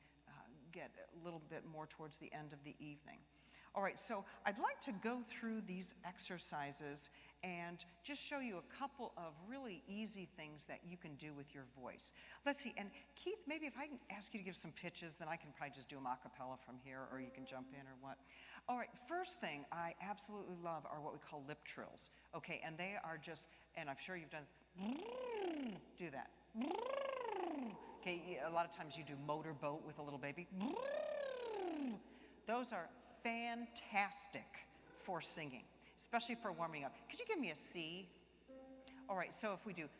get a little bit more towards the end of the evening. All right, so I'd like to go through these exercises and just show you a couple of really easy things that you can do with your voice. Let's see, and Keith, maybe if I can ask you to give some pitches, then I can probably just do them a cappella from here, or you can jump in or what. All right, first thing I absolutely love are what we call lip trills. Okay, and they are just, and I'm sure you've done this, do that. Okay, a lot of times you do motorboat with a little baby. Those are fantastic for singing, especially for warming up. Could you give me a C? All right, so if we do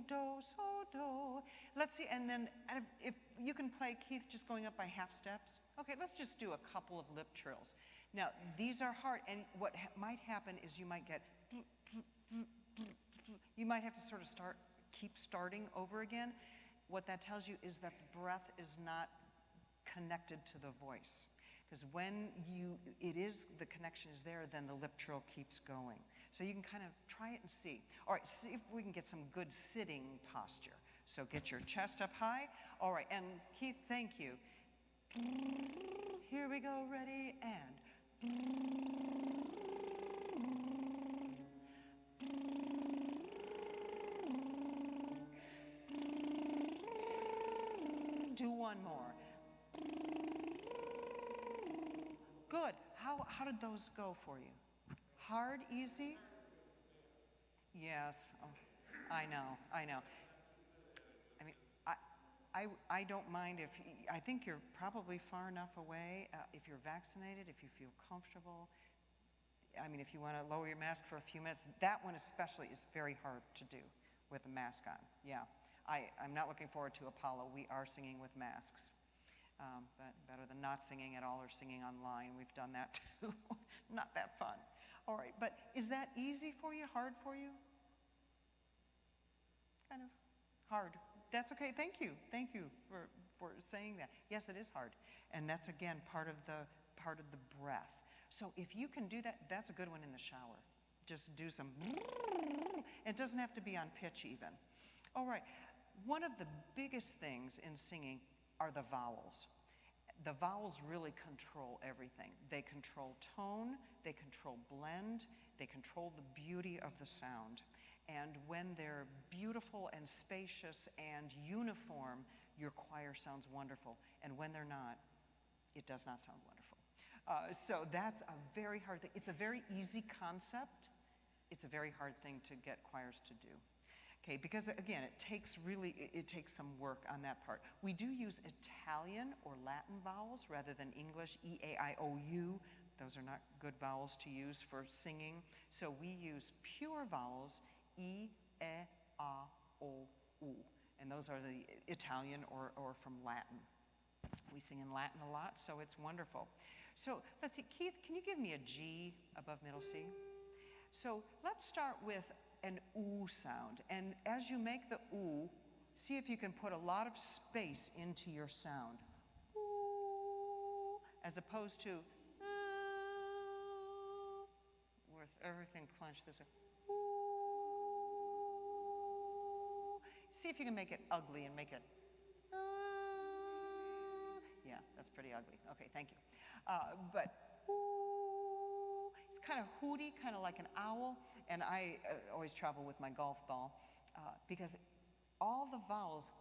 do, so, do. Let's see, and then if you can play, Keith, just going up by half steps. Okay, let's just do a couple of lip trills. Now, these are hard, and what might happen is you might get, you might have to sort of keep starting over again. What that tells you is that the breath is not connected to the voice. Because when the connection is there, then the lip trill keeps going. So you can kind of try it and see. All right, see if we can get some good sitting posture. So get your chest up high. All right, and Keith, thank you. Here we go, ready, and. Do one more. Good. How did those go for you? Hard, easy? Yes. Oh, I know. I mean, I don't mind if I think you're probably far enough away. If you're vaccinated, if you feel comfortable. I mean, if you want to lower your mask for a few minutes, that one especially is very hard to do with a mask on. Yeah. I'm not looking forward to Apollo. We are singing with masks. But better than not singing at all or singing online. We've done that too. Not that fun. All right, but is that easy for you, hard for you? Kind of hard. That's okay, thank you. Thank you for saying that. Yes, it is hard. And that's, again, part of the breath. So if you can do that, that's a good one in the shower. Just do some, it doesn't have to be on pitch even. All right, one of the biggest things in singing are the vowels. The vowels really control everything. They control tone, they control blend, they control the beauty of the sound. And when they're beautiful and spacious and uniform, your choir sounds wonderful. And when they're not, it does not sound wonderful. So that's a very hard thing. It's a very easy concept. It's a very hard thing to get choirs to do. Okay, because again, it takes some work on that part. We do use Italian or Latin vowels rather than English, E-A-I-O-U. Those are not good vowels to use for singing. So we use pure vowels, E, E, A, O, U. And those are the Italian or from Latin. We sing in Latin a lot, so it's wonderful. So let's see, Keith, can you give me a G above middle C? So let's start with an oo sound. And as you make the oo, see if you can put a lot of space into your sound. Ooh, as opposed to with everything clenched this way. Ooh. See if you can make it ugly and make it, yeah, that's pretty ugly. Okay, thank you. But it's kind of hooty, kind of like an owl. And I always travel with my golf ball because all the vowels,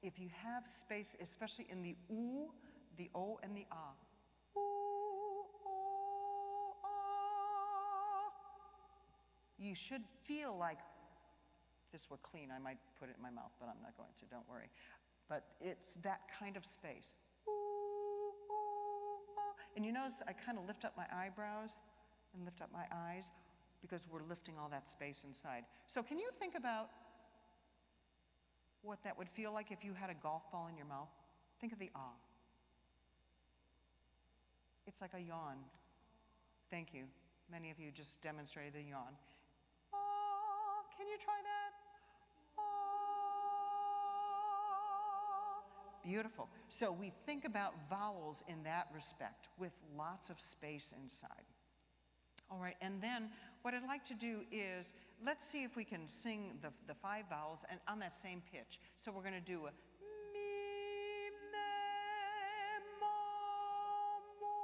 if you have space, especially in the oo, the o, and the ah, ooh, oh, ah, you should feel like, if this were clean, I might put it in my mouth, but I'm not going to, don't worry. But it's that kind of space. And you notice I kind of lift up my eyebrows and lift up my eyes because we're lifting all that space inside. So can you think about what that would feel like if you had a golf ball in your mouth? Think of the ah. It's like a yawn. Thank you. Many of you just demonstrated the yawn. Ah, can you try that? Beautiful. So we think about vowels in that respect with lots of space inside. All right, and then what I'd like to do is, let's see if we can sing the 5 vowels and on that same pitch. So we're going to do a mi, me, ma, mo,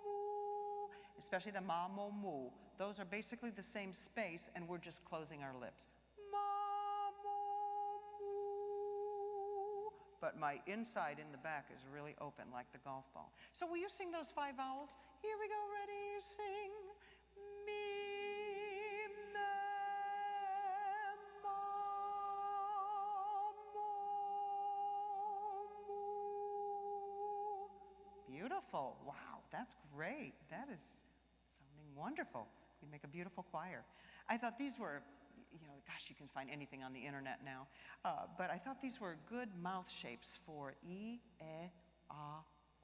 mu, especially the ma, mo, mu. Those are basically the same space and we're just closing our lips. But my inside in the back is really open like the golf ball. So will you sing those 5 vowels? Here we go, ready, sing. Mi, me, ma, mo, mu. Beautiful. Wow, that's great. That is sounding wonderful. We make a beautiful choir. I thought these were, gosh, you can find anything on the internet now. But I thought these were good mouth shapes for E, E, A,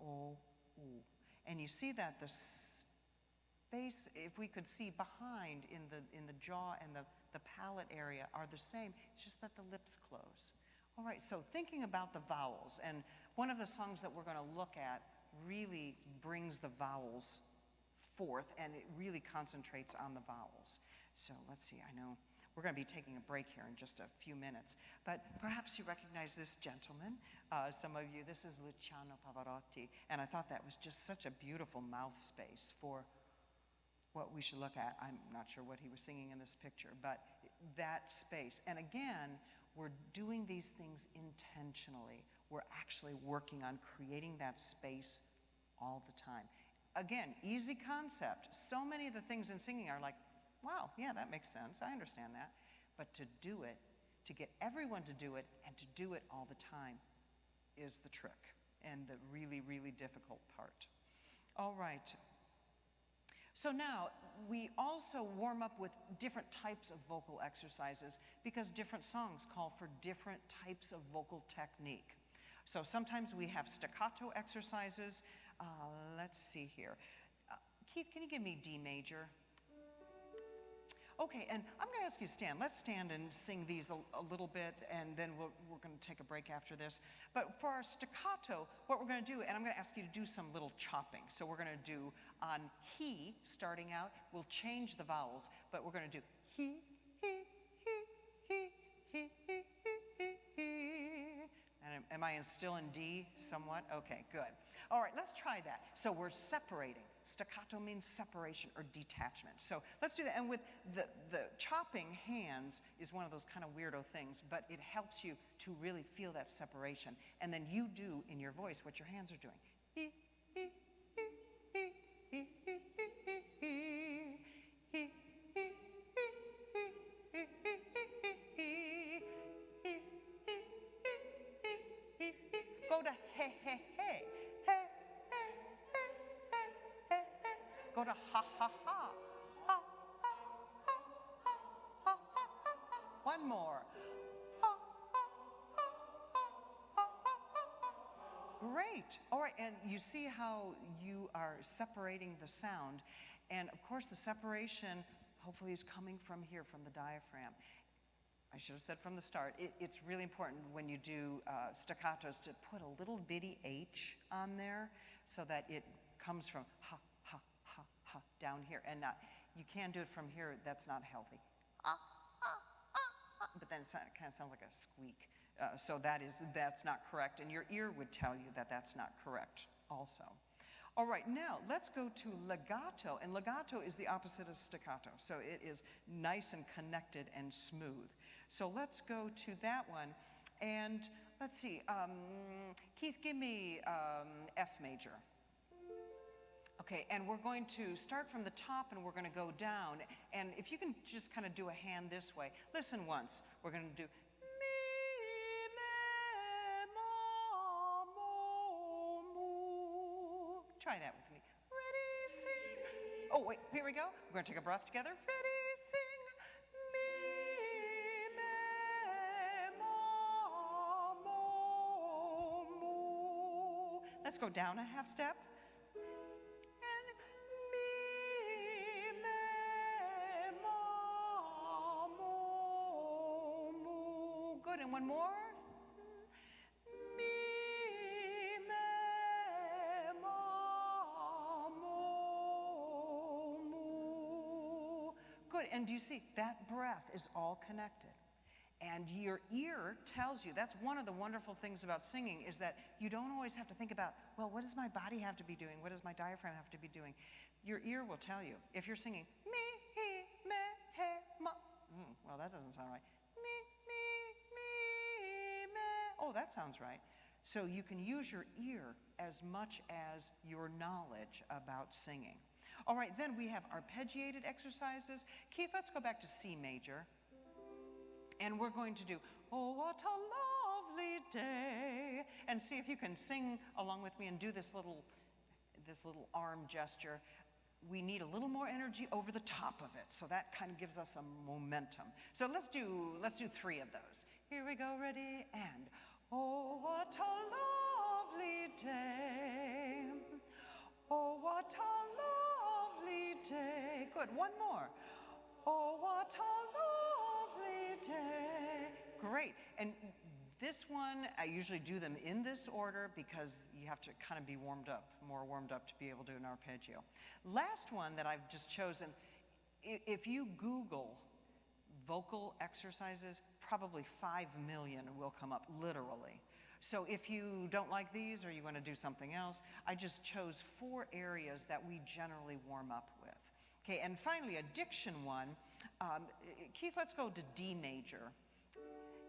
O, U. And you see that the space, if we could see behind in the jaw and the palate area are the same. It's just that the lips close. All right, so thinking about the vowels, and one of the songs that we're going to look at really brings the vowels forth, and it really concentrates on the vowels. So let's see, I know we're going to be taking a break here in just a few minutes, but perhaps you recognize this gentleman. Some of you, this is Luciano Pavarotti, and I thought that was just such a beautiful mouth space for what we should look at. I'm not sure what he was singing in this picture, but that space. And again, we're doing these things intentionally. We're actually working on creating that space all the time. Again, easy concept. So many of the things in singing are like, wow, yeah, that makes sense. I understand that. But to do it, to get everyone to do it, and to do it all the time is the trick and the really, really difficult part. All right. So now, we also warm up with different types of vocal exercises because different songs call for different types of vocal technique. So sometimes we have staccato exercises. Let's see here. Keith, can you give me D major? Okay, and I'm going to ask you to stand. Let's stand and sing these a little bit, and then we're going to take a break after this. But for our staccato, what we're going to do, and I'm going to ask you to do some little chopping. So we're going to do on he, starting out, we'll change the vowels, but we're going to do he, and am I still in D somewhat? Okay, good. All right, let's try that. So we're separating. Staccato means separation or detachment. So let's do that. And with the chopping hands is one of those kind of weirdo things, but it helps you to really feel that separation. And then you do in your voice what your hands are doing. Go to he, he, he. Go to ha, ha, ha. Ha, ha, ha, ha, ha, ha, ha. One more. Ha, ha, ha, ha, ha, ha, ha. Great. All right, and you see how you are separating the sound. And of course, the separation hopefully is coming from here, from the diaphragm. I should have said from the start, it's really important when you do staccatos to put a little bitty H on there so that it comes from ha, ha, ha, ha, down here. And you can do it from here, that's not healthy. Ah, ah, ah, but then it kind of sounds like a squeak. So that's not correct, and your ear would tell you that that's not correct also. All right, now let's go to legato, and legato is the opposite of staccato, so it is nice and connected and smooth. So let's go to that one, and let's see, Keith, give me F major. Okay, and we're going to start from the top and we're going to go down, and if you can just kind of do a hand this way, listen once, we're going to do try that with me. Ready, sing. Oh, wait, here we go. We're going to take a breath together. Ready, sing. Mi, me, ma, mo, mu. Let's go down a half step. And mi, me, ma, mo, mu. Good, and one more. And do you see, that breath is all connected. And your ear tells you, that's one of the wonderful things about singing, is that you don't always have to think about, well, what does my body have to be doing? What does my diaphragm have to be doing? Your ear will tell you. If you're singing, me, he, me, he, ma. Well, that doesn't sound right. Me, me, me. Oh, that sounds right. So you can use your ear as much as your knowledge about singing. All right, then we have arpeggiated exercises. Keith, let's go back to C major. And we're going to do, oh, what a lovely day. And see if you can sing along with me and do this little arm gesture. We need a little more energy over the top of it. So that kind of gives us a momentum. So let's do 3 of those. Here we go, ready, and oh, what a lovely day. Oh, what a lovely day. Good, one more. Oh, what a lovely day. Great, and this one, I usually do them in this order because you have to kind of be more warmed up to be able to do an arpeggio. Last one that I've just chosen, if you Google vocal exercises, probably 5 million will come up, literally. So if you don't like these or you want to do something else, I just chose 4 areas that we generally warm up with. Okay, and finally, a diction one. Keith, let's go to D major,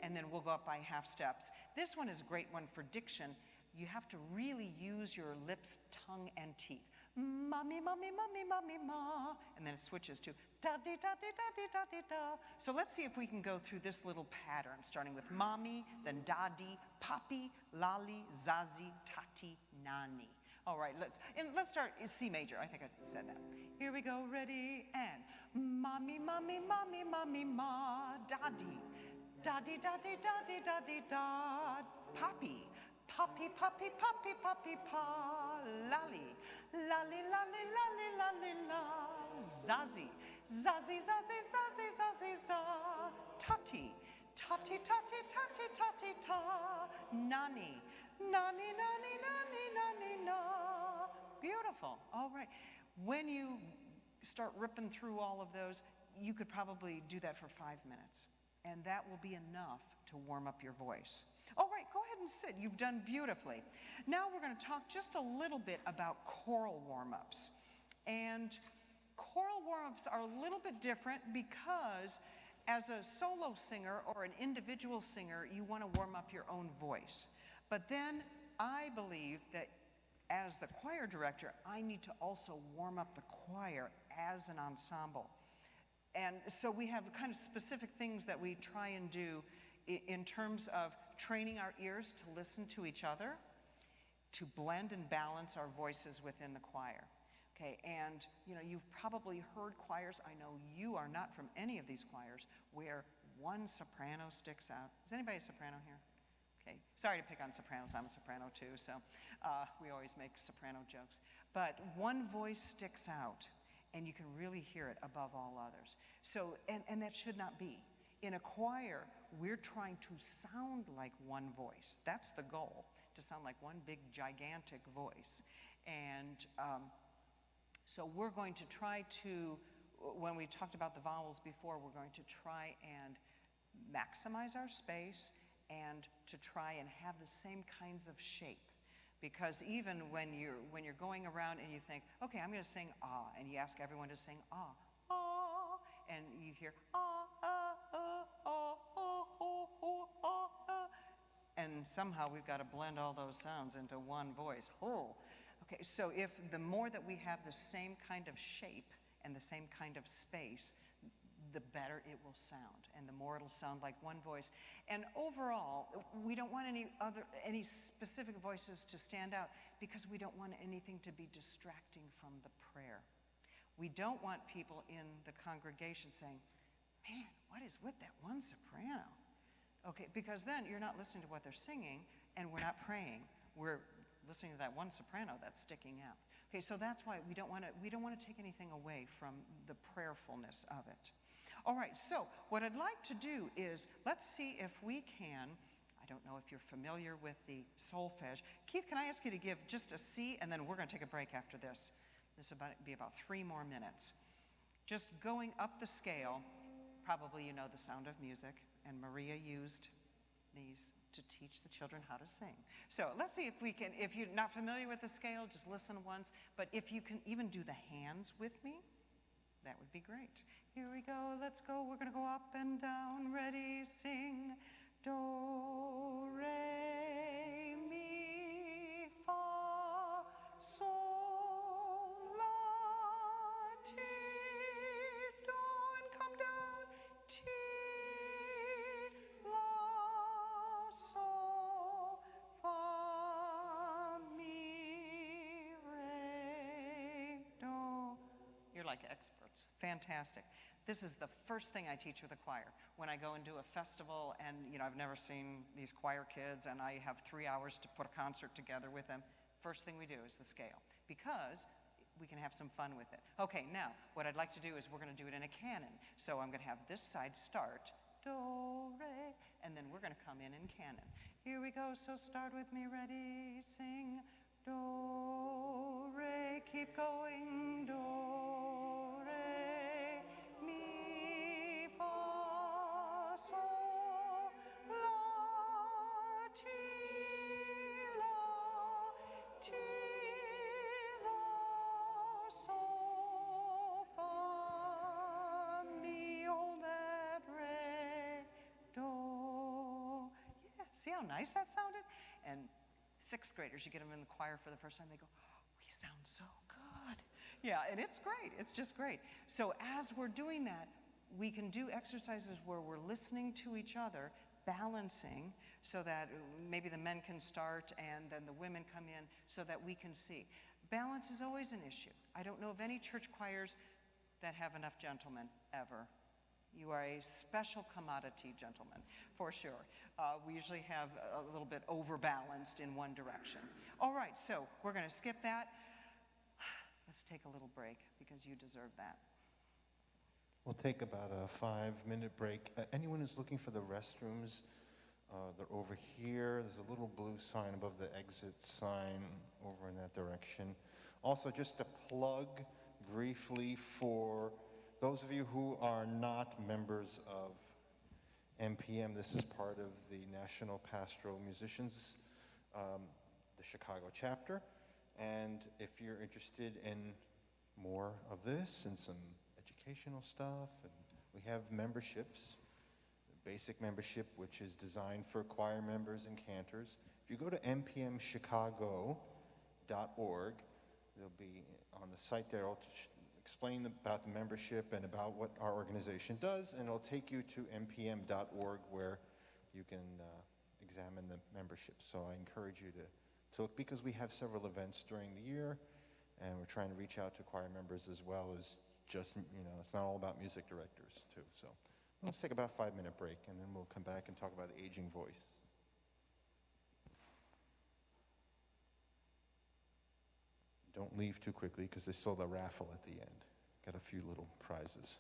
and then we'll go up by half steps. This one is a great one for diction. You have to really use your lips, tongue, and teeth. Mommy, mommy, mommy, mommy, ma. And then it switches to da-dee, da-dee, da-dee, da-dee, da. So let's see if we can go through this little pattern, starting with mommy, then daddy, papi, lali, zazi, tati, nani. All right, let's start C major. I think I said that. Here we go, ready, and mommy, mommy, mommy, mommy, ma, daddy, daddy, daddy, daddy, daddy, da, papi, papi, papi, papi, papi, pa, lali, lali, lali, lali, lali, la, zazi, zazi, zazi, zazi, zazi, za, tati, tati, tati, tati, tati, ta, nani, nani, nani, nani, nani, na. Beautiful. All right. When you start ripping through all of those, you could probably do that for 5 minutes, and that will be enough to warm up your voice. All right, go ahead and sit. You've done beautifully. Now we're going to talk just a little bit about choral warm-ups. And choral warm-ups are a little bit different because as a solo singer or an individual singer, you want to warm up your own voice. But then I believe that as the choir director, I need to also warm up the choir as an ensemble. And so we have kind of specific things that we try and do in terms of training our ears to listen to each other, to blend and balance our voices within the choir. Okay, and you know, you've probably heard choirs, I know you are not from any of these choirs, where one soprano sticks out. Is anybody a soprano here? Okay, sorry to pick on sopranos, I'm a soprano too, so we always make soprano jokes. But one voice sticks out, and you can really hear it above all others. So, and that should not be. In a choir, we're trying to sound like one voice. That's the goal, to sound like one big, gigantic voice. And so we're going to try to, when we talked about the vowels before, we're going to try and maximize our space and to try and have the same kinds of shape. Because even when you're going around and you think, okay, I'm going to sing ah, and you ask everyone to sing ah, ah, and you hear ah, ah, ah, ah, ah, ah, ah, ah, ah, and somehow we've got to blend all those sounds into one voice. Oh, okay, so if the more that we have the same kind of shape and the same kind of space, the better it will sound, and the more it'll sound like one voice. And overall, we don't want any specific voices to stand out because we don't want anything to be distracting from the prayer. We don't want people in the congregation saying, man, what is with that one soprano? Okay, because then you're not listening to what they're singing, and we're not praying. We're listening to that one soprano that's sticking out. Okay, so that's why we don't want to take anything away from the prayerfulness of it. All right, so what I'd like to do is, let's see if we can, I don't know if you're familiar with the solfege. Keith, can I ask you to give just a C, and then we're going to take a break after this. This will be about 3 more minutes. Just going up the scale, probably you know the Sound of Music, and Maria used these to teach the children how to sing. So let's see if we can, if you're not familiar with the scale, just listen once, but if you can even do the hands with me, that would be great. Here we go, let's go. We're gonna go up and down, ready, sing. Do, re, mi, fa, sol, la, ti, do, and come down, ti, la, sol, fa, mi, re, do. You're like experts. Fantastic. This is the first thing I teach with a choir. When I go and do a festival and, I've never seen these choir kids and I have 3 hours to put a concert together with them, first thing we do is the scale because we can have some fun with it. Okay, now, what I'd like to do is we're going to do it in a canon. So I'm going to have this side start, do, re, and then we're going to come in canon. Here we go, so start with me, ready, sing, do, re, keep going, do, re, mi, fa, sol, la, ti, la, sol, fa, mi, hold that, re, do. Yeah, see how nice that sounded? And 6th graders, you get them in the choir for the first time, they go, we sound so good. Yeah, and it's great. It's just great. So as we're doing that, we can do exercises where we're listening to each other, balancing, so that maybe the men can start and then the women come in so that we can see. Balance is always an issue. I don't know of any church choirs that have enough gentlemen ever. You are a special commodity, gentlemen, for sure. We usually have a little bit overbalanced in one direction. All right, so we're going to skip that. Let's take a little break because you deserve that. We'll take about a 5-minute break. Anyone who's looking for the restrooms, they're over here. There's a little blue sign above the exit sign over in that direction. Also, just to plug briefly for those of you who are not members of NPM, this is part of the National Pastoral Musicians, the Chicago chapter. And if you're interested in more of this and some educational stuff, and we have memberships, basic membership, which is designed for choir members and cantors. If you go to npmchicago.org, there'll be on the site there, I'll explain about the membership and about what our organization does, and it'll take you to npm.org where you can examine the membership. So I encourage you to look, because we have several events during the year, and we're trying to reach out to choir members as well as just, it's not all about music directors too. So let's take about a 5-minute break, and then we'll come back and talk about the aging voice. Don't leave too quickly, because there's still the raffle at the end. Got a few little prizes.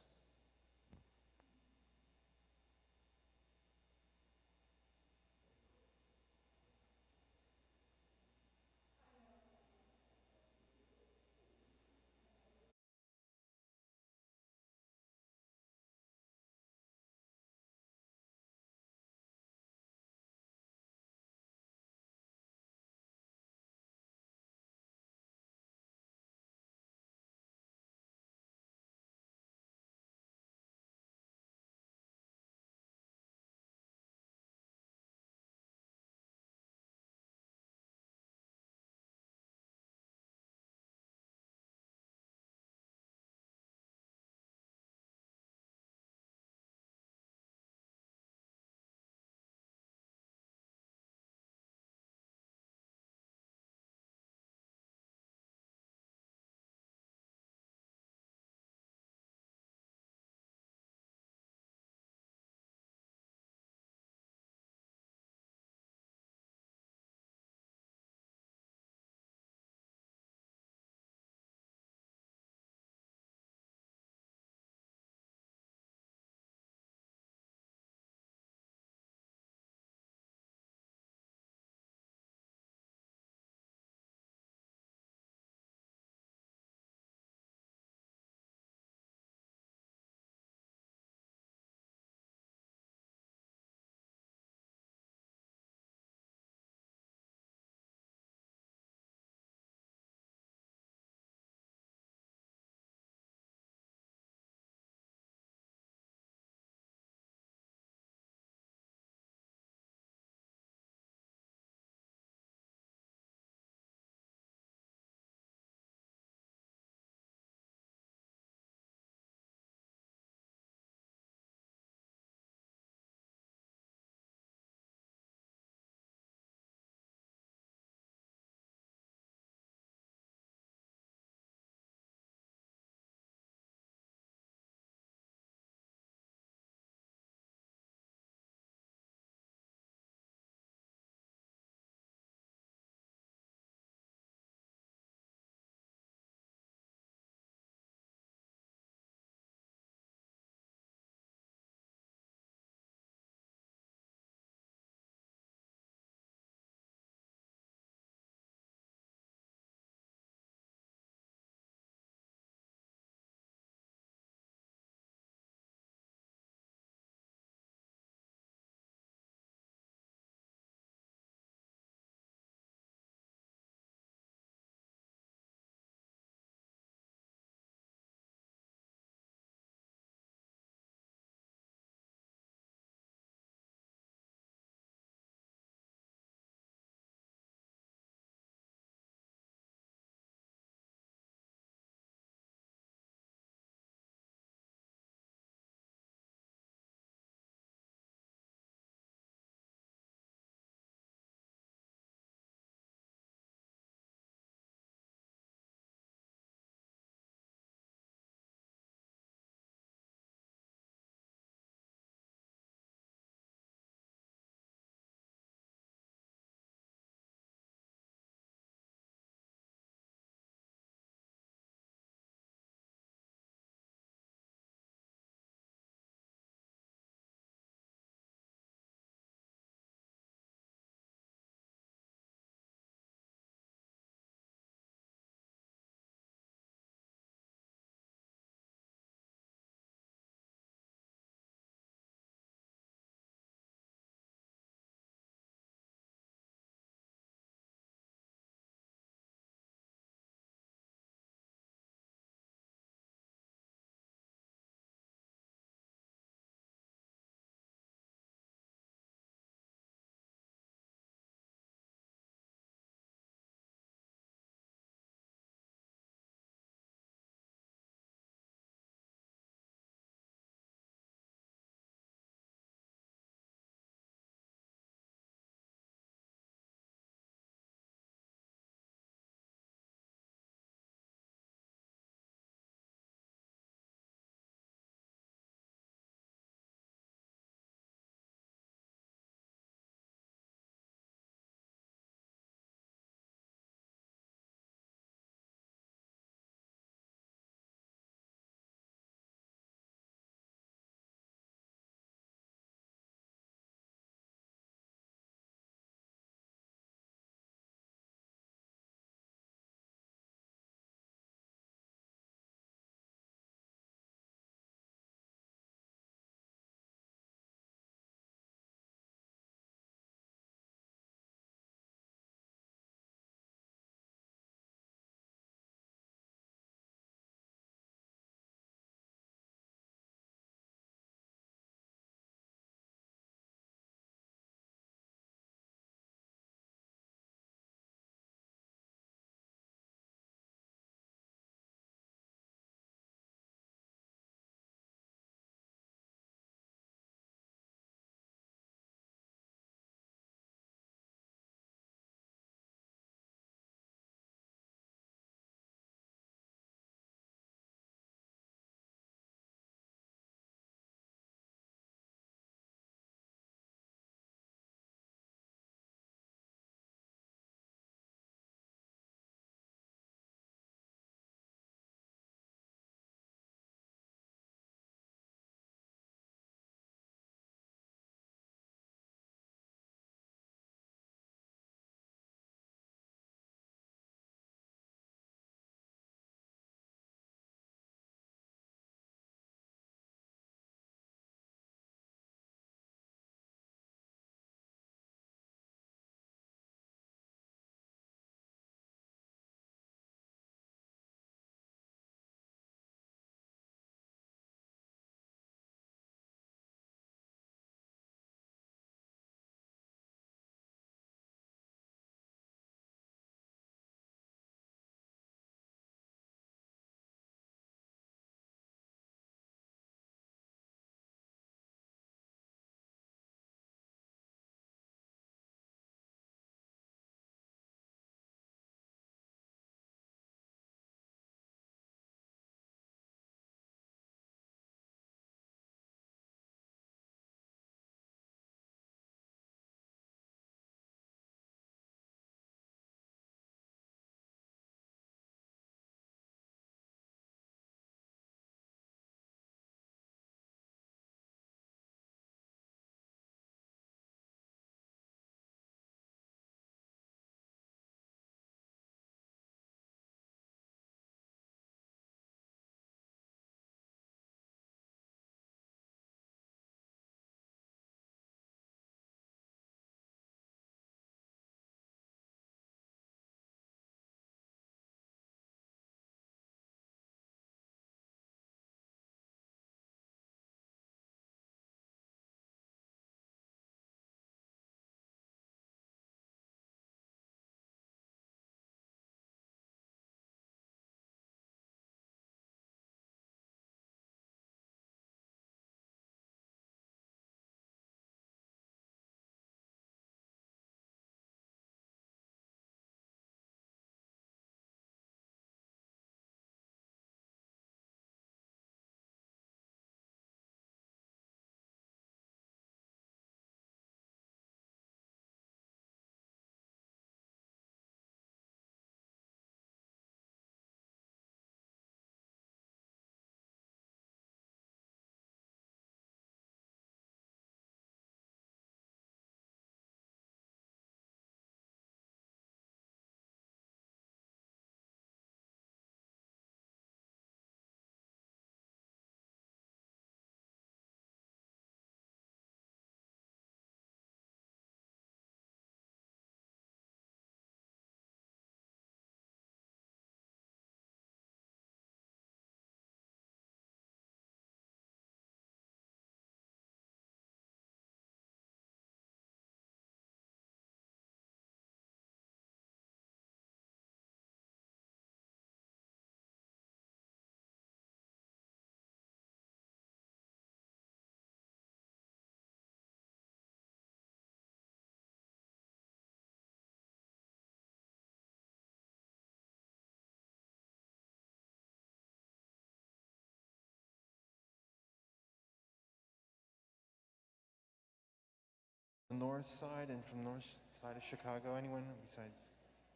north side and from north side of Chicago? Anyone besides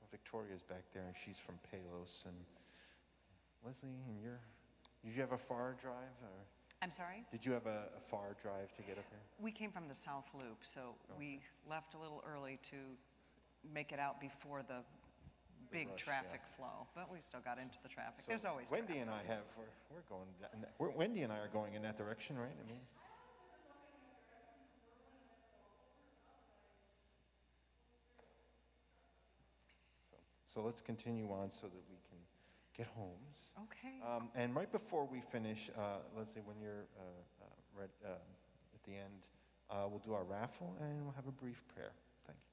Victoria's back there, and she's from Palos. And Leslie, did you have a far drive? Or I'm sorry? did you have a far drive to get up here? We came from the South Loop, so we left a little early to make it out before the big rush, traffic yeah. flow. But we still got into the traffic. So There's always Wendy traffic. and I Wendy and I are going in that direction, right? I mean, so let's continue on so that we can get homes. Okay. And right before we finish, Leslie, when you're ready, at the end, we'll do our raffle and we'll have a brief prayer. Thank you.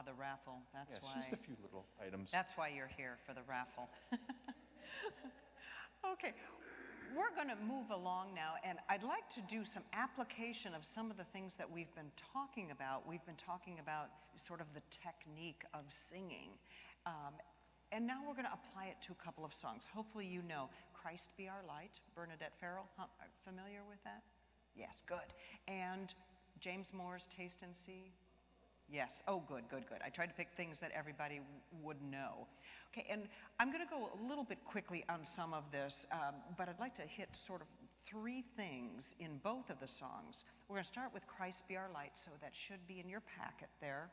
The raffle. That's Yes, why. just a few little items. That's why you're here, for the raffle. Okay, we're going to move along now, and I'd like to do some application of some of the things that we've been talking about. We've been talking about sort of the technique of singing. And now we're going to apply it to a couple of songs. Hopefully you know Christ Be Our Light, Bernadette Farrell. Familiar with that? Yes, good. And James Moore's Taste and See? Yes. Oh, good, good, good. I tried to pick things that everybody would know. Okay, and I'm going to go a little bit quickly on some of this, but I'd like to hit sort of three things in both of the songs. We're going to start with Christ Be Our Light, so that should be in your packet there.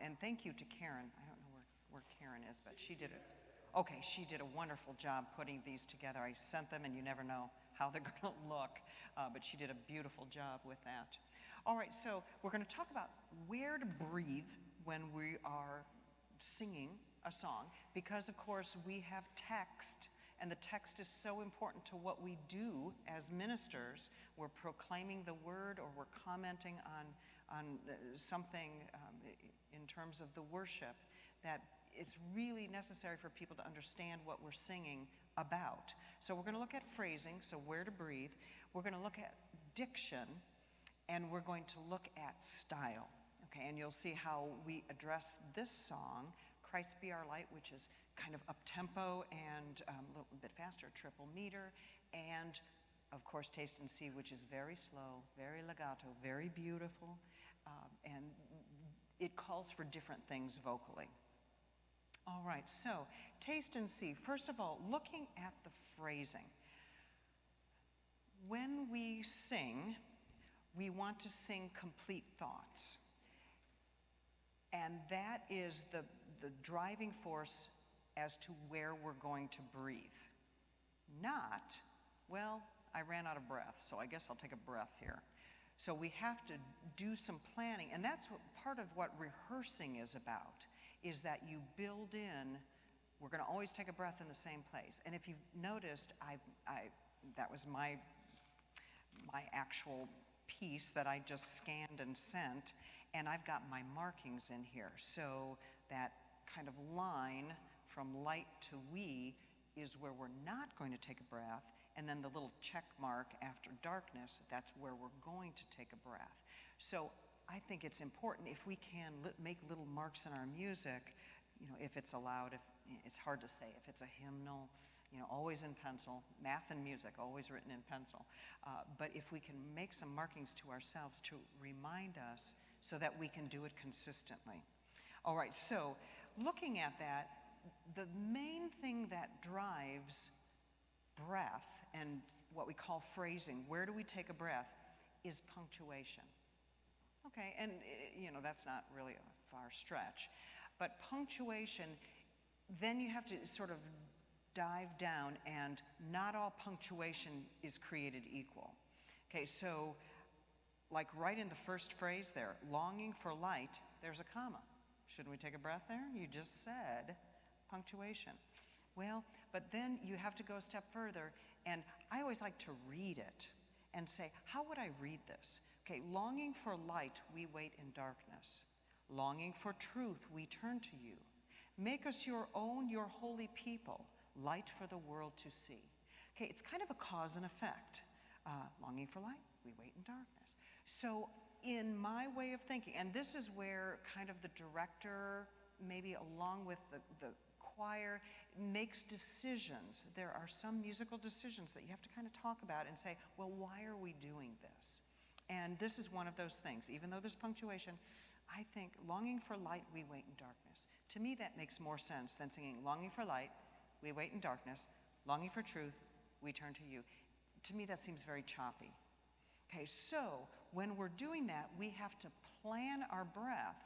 And thank you to Karen. I don't know where Karen is, but she did it. Okay, she did a wonderful job putting these together. I sent them, and you never know how they're going to look, but she did a beautiful job with that. All right, so we're going to talk about where to breathe when we are singing a song, because of course we have text, and the text is so important to what we do as ministers. We're proclaiming the word, or we're commenting on something in terms of the worship, that it's really necessary for people to understand what we're singing about. So we're going to look at phrasing, so where to breathe. We're going to look at diction, and we're going to look at style. Okay, and you'll see how we address this song, Christ Be Our Light, which is kind of up-tempo and a little bit faster, triple meter, and of course Taste and See, which is very slow, very legato, very beautiful, and it calls for different things vocally. All right, so Taste and See. First of all, looking at the phrasing. When we sing, we want to sing complete thoughts. And that is the driving force as to where we're going to breathe. Not, well, I ran out of breath, so I guess I'll take a breath here. So we have to do some planning, and that's what part of what rehearsing is about, is that you build in, we're going to always take a breath in the same place. And if you've noticed, that was my actual piece that I just scanned and sent, and I've got my markings in here. So that kind of line from light to we is where we're not going to take a breath, and then the little check mark after darkness, that's where we're going to take a breath. So I think it's important if we can make little marks in our music, you know, if it's allowed, if it's hard to say, if it's a hymnal, you know, always in pencil, math and music, always written in pencil. But if we can make some markings to ourselves to remind us so that we can do it consistently. All right, so looking at that, the main thing that drives breath and what we call phrasing, where do we take a breath, is punctuation. Okay, and you know, that's not really a far stretch. But punctuation, then you have to sort of dive down, and not all punctuation is created equal. Okay, so like right in the first phrase there, longing for light, there's a comma. Shouldn't we take a breath there? You just said punctuation. Well, but then you have to go a step further, and I always like to read it and say, how would I read this? Okay, longing for light, we wait in darkness. Longing for truth, we turn to you. Make us your own, your holy people, light for the world to see. Okay, it's kind of a cause and effect. Longing for light, we wait in darkness. So in my way of thinking, and this is where kind of the director, maybe along with the choir, makes decisions. There are some musical decisions that you have to kind of talk about and say, well, why are we doing this? And this is one of those things. Even though there's punctuation, I think longing for light, we wait in darkness. To me, that makes more sense than singing longing for light, we wait in darkness, longing for truth, we turn to you. To me, that seems very choppy. Okay, so when we're doing that, we have to plan our breath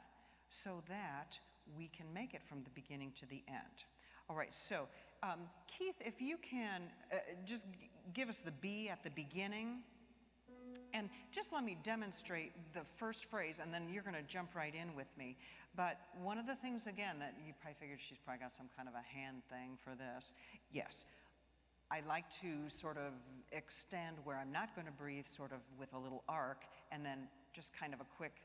so that we can make it from the beginning to the end. All right, so Keith, if you can just give us the B at the beginning, and just let me demonstrate the first phrase, and then you're going to jump right in with me. But one of the things, again, that you probably figured she's probably got some kind of a hand thing for this. Yes, I like to sort of extend where I'm not going to breathe sort of with a little arc, and then just kind of a quick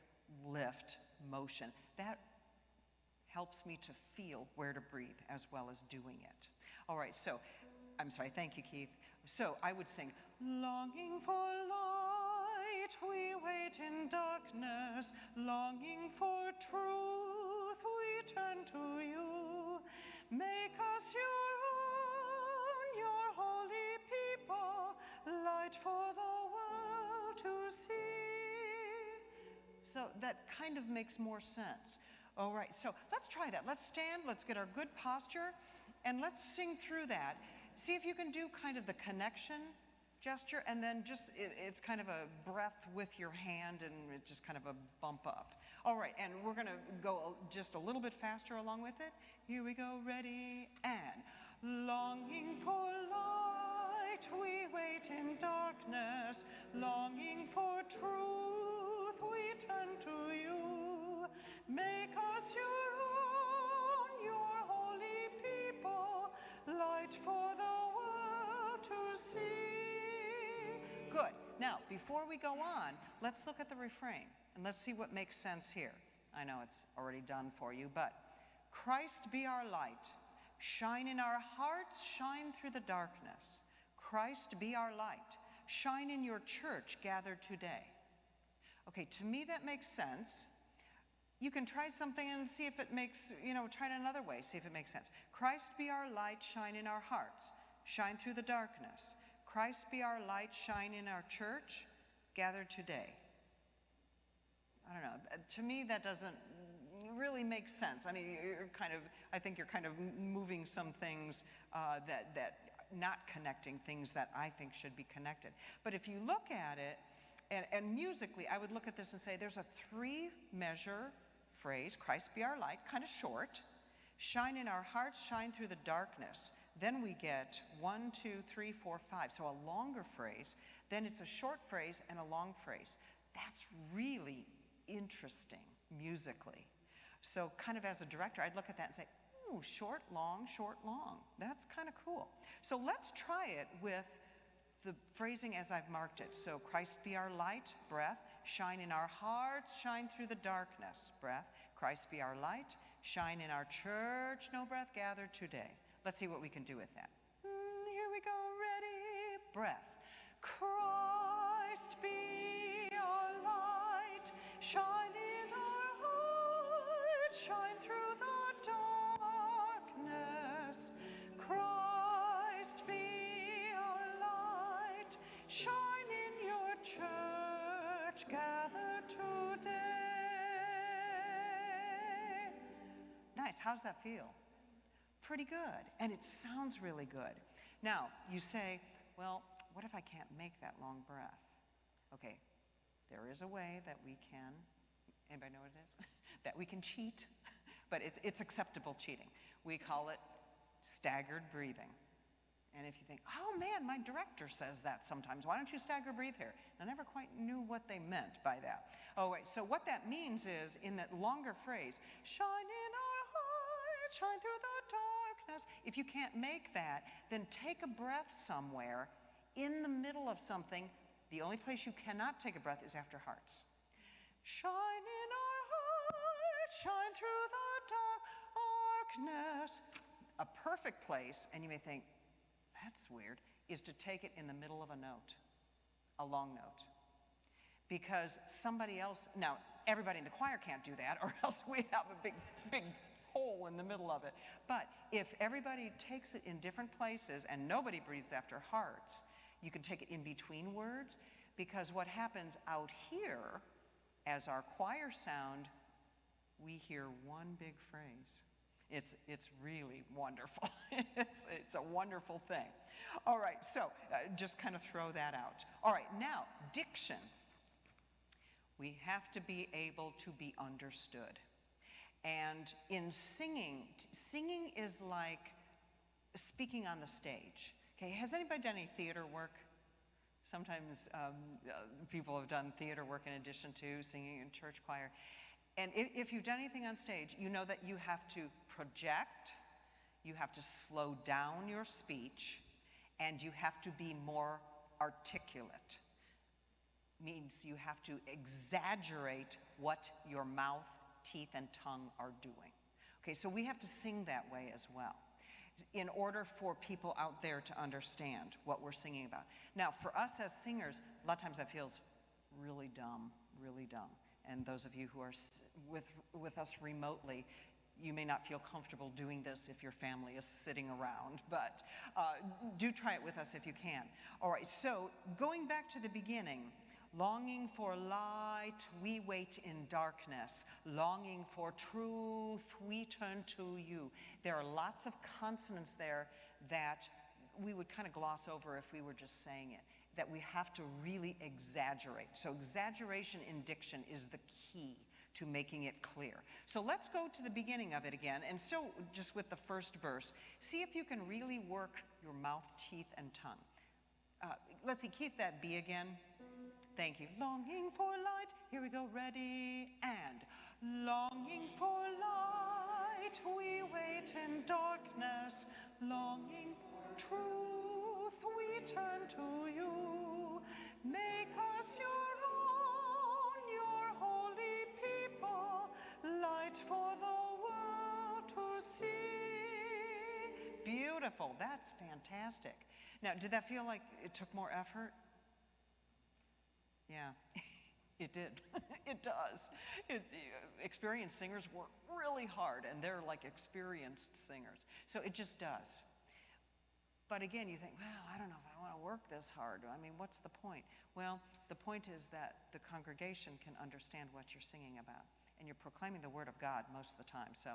lift motion. That helps me to feel where to breathe as well as doing it. All right, so, I'm sorry, thank you, Keith. So I would sing, longing for light, we wait in darkness, longing for truth, we turn to you. Make us your own, your holy people, light for the world to see. So that kind of makes more sense. All right, so let's try that. Let's stand, let's get our good posture, and let's sing through that. See if you can do kind of the connection gesture, and then just, it's kind of a breath with your hand, and it's just kind of a bump up. All right, and we're gonna go just a little bit faster along with it. Here we go, ready, and longing for light, we wait in darkness, longing for truth, we turn to you. Make us your own, your holy people, light for the world to see. Good. Now, before we go on, let's look at the refrain, and let's see what makes sense here. I know it's already done for you, but Christ be our light, shine in our hearts, shine through the darkness. Christ be our light, shine in your church gathered today. Okay, to me that makes sense. You can try something and see if it makes, try it another way, see if it makes sense. Christ be our light, shine in our hearts, shine through the darkness. Christ be our light, shine in our church, gathered today. I don't know, to me that doesn't really make sense. I mean, I think you're kind of moving some things that not connecting things that I think should be connected. But if you look at it, and musically, I would look at this and say there's a 3-measure phrase, Christ be our light, kind of short. Shine in our hearts, shine through the darkness. Then we get 1, 2, 3, 4, 5. So a longer phrase. Then it's a short phrase and a long phrase. That's really interesting musically. So kind of as a director, I'd look at that and say, ooh, short, long, short, long. That's kind of cool. So let's try it with the phrasing as I've marked it. So Christ be our light, breath, shine in our hearts, shine through the darkness, breath. Christ be our light, shine in our church, no breath, gathered today. Let's see what we can do with that. Here we go, ready, breath. Christ be our light, shine in our hearts, shine through the darkness. Christ be our light, shine in your church, gathered today. Nice, how's that feel? Pretty good, and it sounds really good. Now, you say, well, what if I can't make that long breath? Okay, there is a way that we can, anybody know what it is? That we can cheat, but it's acceptable cheating. We call it staggered breathing. And if you think, oh man, my director says that sometimes, why don't you stagger breathe here? I never quite knew what they meant by that. Oh, wait, so what that means is, in that longer phrase, shine in our hearts, shine through the darkness. If you can't make that, then take a breath somewhere in the middle of something. The only place you cannot take a breath is after hearts. Shine in our hearts, shine through the darkness. A perfect place, and you may think, that's weird, is to take it in the middle of a note, a long note. Because somebody else, now everybody in the choir can't do that, or else we have a big hole in the middle of it. But if everybody takes it in different places and nobody breathes after hearts, you can take it in between words. Because what happens out here, as our choir sound, we hear one big phrase. It's really wonderful. it's a wonderful thing. All right, so just kind of throw that out. All right, now, diction. We have to be able to be understood. And in singing, singing is like speaking on the stage. Okay, has anybody done any theater work? Sometimes people have done theater work in addition to singing in church choir. And if you've done anything on stage, you know that you have to project, you have to slow down your speech, and you have to be more articulate. Means you have to exaggerate what your mouth, teeth, and tongue are doing. Okay, so we have to sing that way as well, in order for people out there to understand what we're singing about. Now, for us as singers, a lot of times that feels really dumb, really dumb. And those of you who are with us remotely, you may not feel comfortable doing this if your family is sitting around, but do try it with us if you can. All right, so going back to the beginning, longing for light, we wait in darkness. Longing for truth, we turn to you. There are lots of consonants there that we would kind of gloss over if we were just saying it, that we have to really exaggerate. So exaggeration in diction is the key to making it clear. So let's go to the beginning of it again, and still just with the first verse. See if you can really work your mouth, teeth, and tongue. Let's see, keep that B again. Thank you. Longing for light. Here we go. Ready? And longing for light, we wait in darkness. Longing for truth, we turn to you. Make us your own, your holy people, light for the world to see. Beautiful. That's fantastic. Now, did that feel like it took more effort? Yeah, it did. It does. Experienced singers work really hard, and they're like experienced singers. So it just does. But again, you think, well, I don't know if I want to work this hard. I mean, what's the point? Well, the point is that the congregation can understand what you're singing about, and you're proclaiming the word of God most of the time. So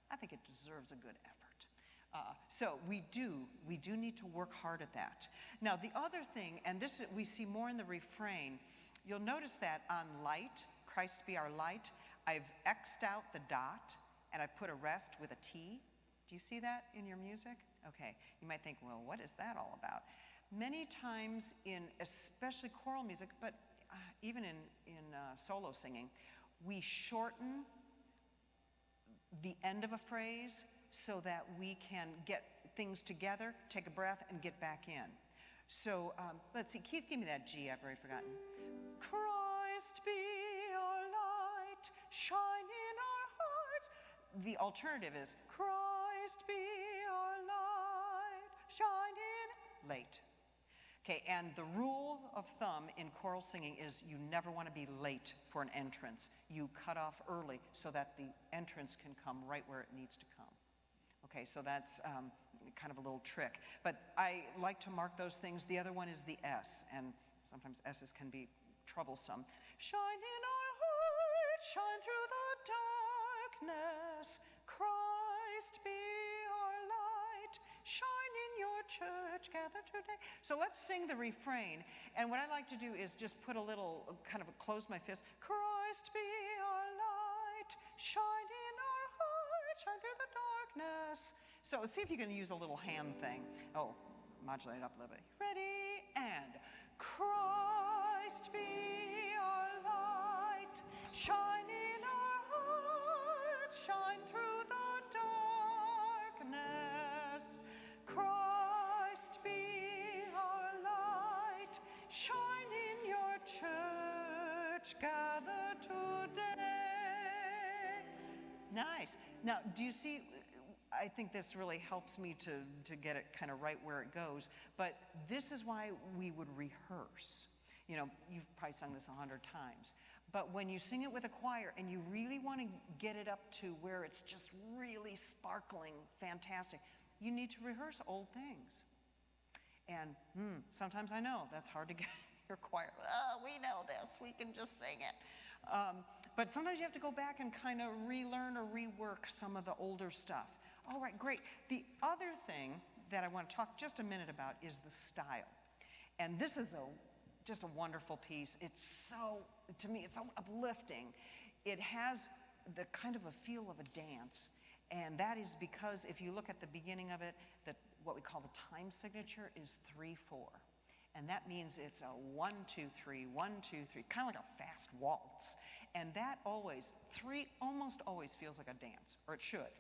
I think it deserves a good effort. So we do need to work hard at that. Now, the other thing, and this we see more in the refrain, you'll notice that on light, Christ be our light, I've X'd out the dot, and I've put a rest with a T. Do you see that in your music? Okay, you might think, well, what is that all about? Many times in especially choral music, but even in solo singing, we shorten the end of a phrase so that we can get things together, take a breath, and get back in. So let's see, Keith, give me that G I've already forgotten. Christ be our light, shine in our hearts. The alternative is, Christ be our light, shine in, late. Okay, and the rule of thumb in choral singing is you never want to be late for an entrance. You cut off early so that the entrance can come right where it needs to come. Okay, so that's kind of a little trick. But I like to mark those things. The other one is the S, and sometimes S's can be troublesome. Shine in our hearts, shine through the darkness. Christ be our light, shine in your church, gather today. So let's sing the refrain. And what I like to do is just put a little, kind of close my fist. Christ be our light, shine in our hearts, shine through the darkness. So see if you can use a little hand thing. Oh, modulate it up a little bit. Ready? And Christ be our light, shine in our hearts, shine through the darkness. Christ be our light, shine in your church, gather today. Nice. Now, do you see, I think this really helps me to get it kind of right where it goes, but this is why we would rehearse. You know, you've probably sung this 100 times, but when you sing it with a choir and you really want to get it up to where it's just really sparkling, fantastic, you need to rehearse old things. And sometimes I know that's hard to your choir, oh, we know this, we can just sing it. But sometimes you have to go back and kind of relearn or rework some of the older stuff. All right, great. The other thing that I want to talk just a minute about is the style. And this is just a wonderful piece. It's so, to me, it's so uplifting. It has the kind of a feel of a dance. And that is because if you look at the beginning of it, that what we call the time signature is 3/4. And that means it's a 1, 2, 3, 1, 2, 3, kind of like a fast waltz. And that always, 3 almost always feels like a dance, or it should.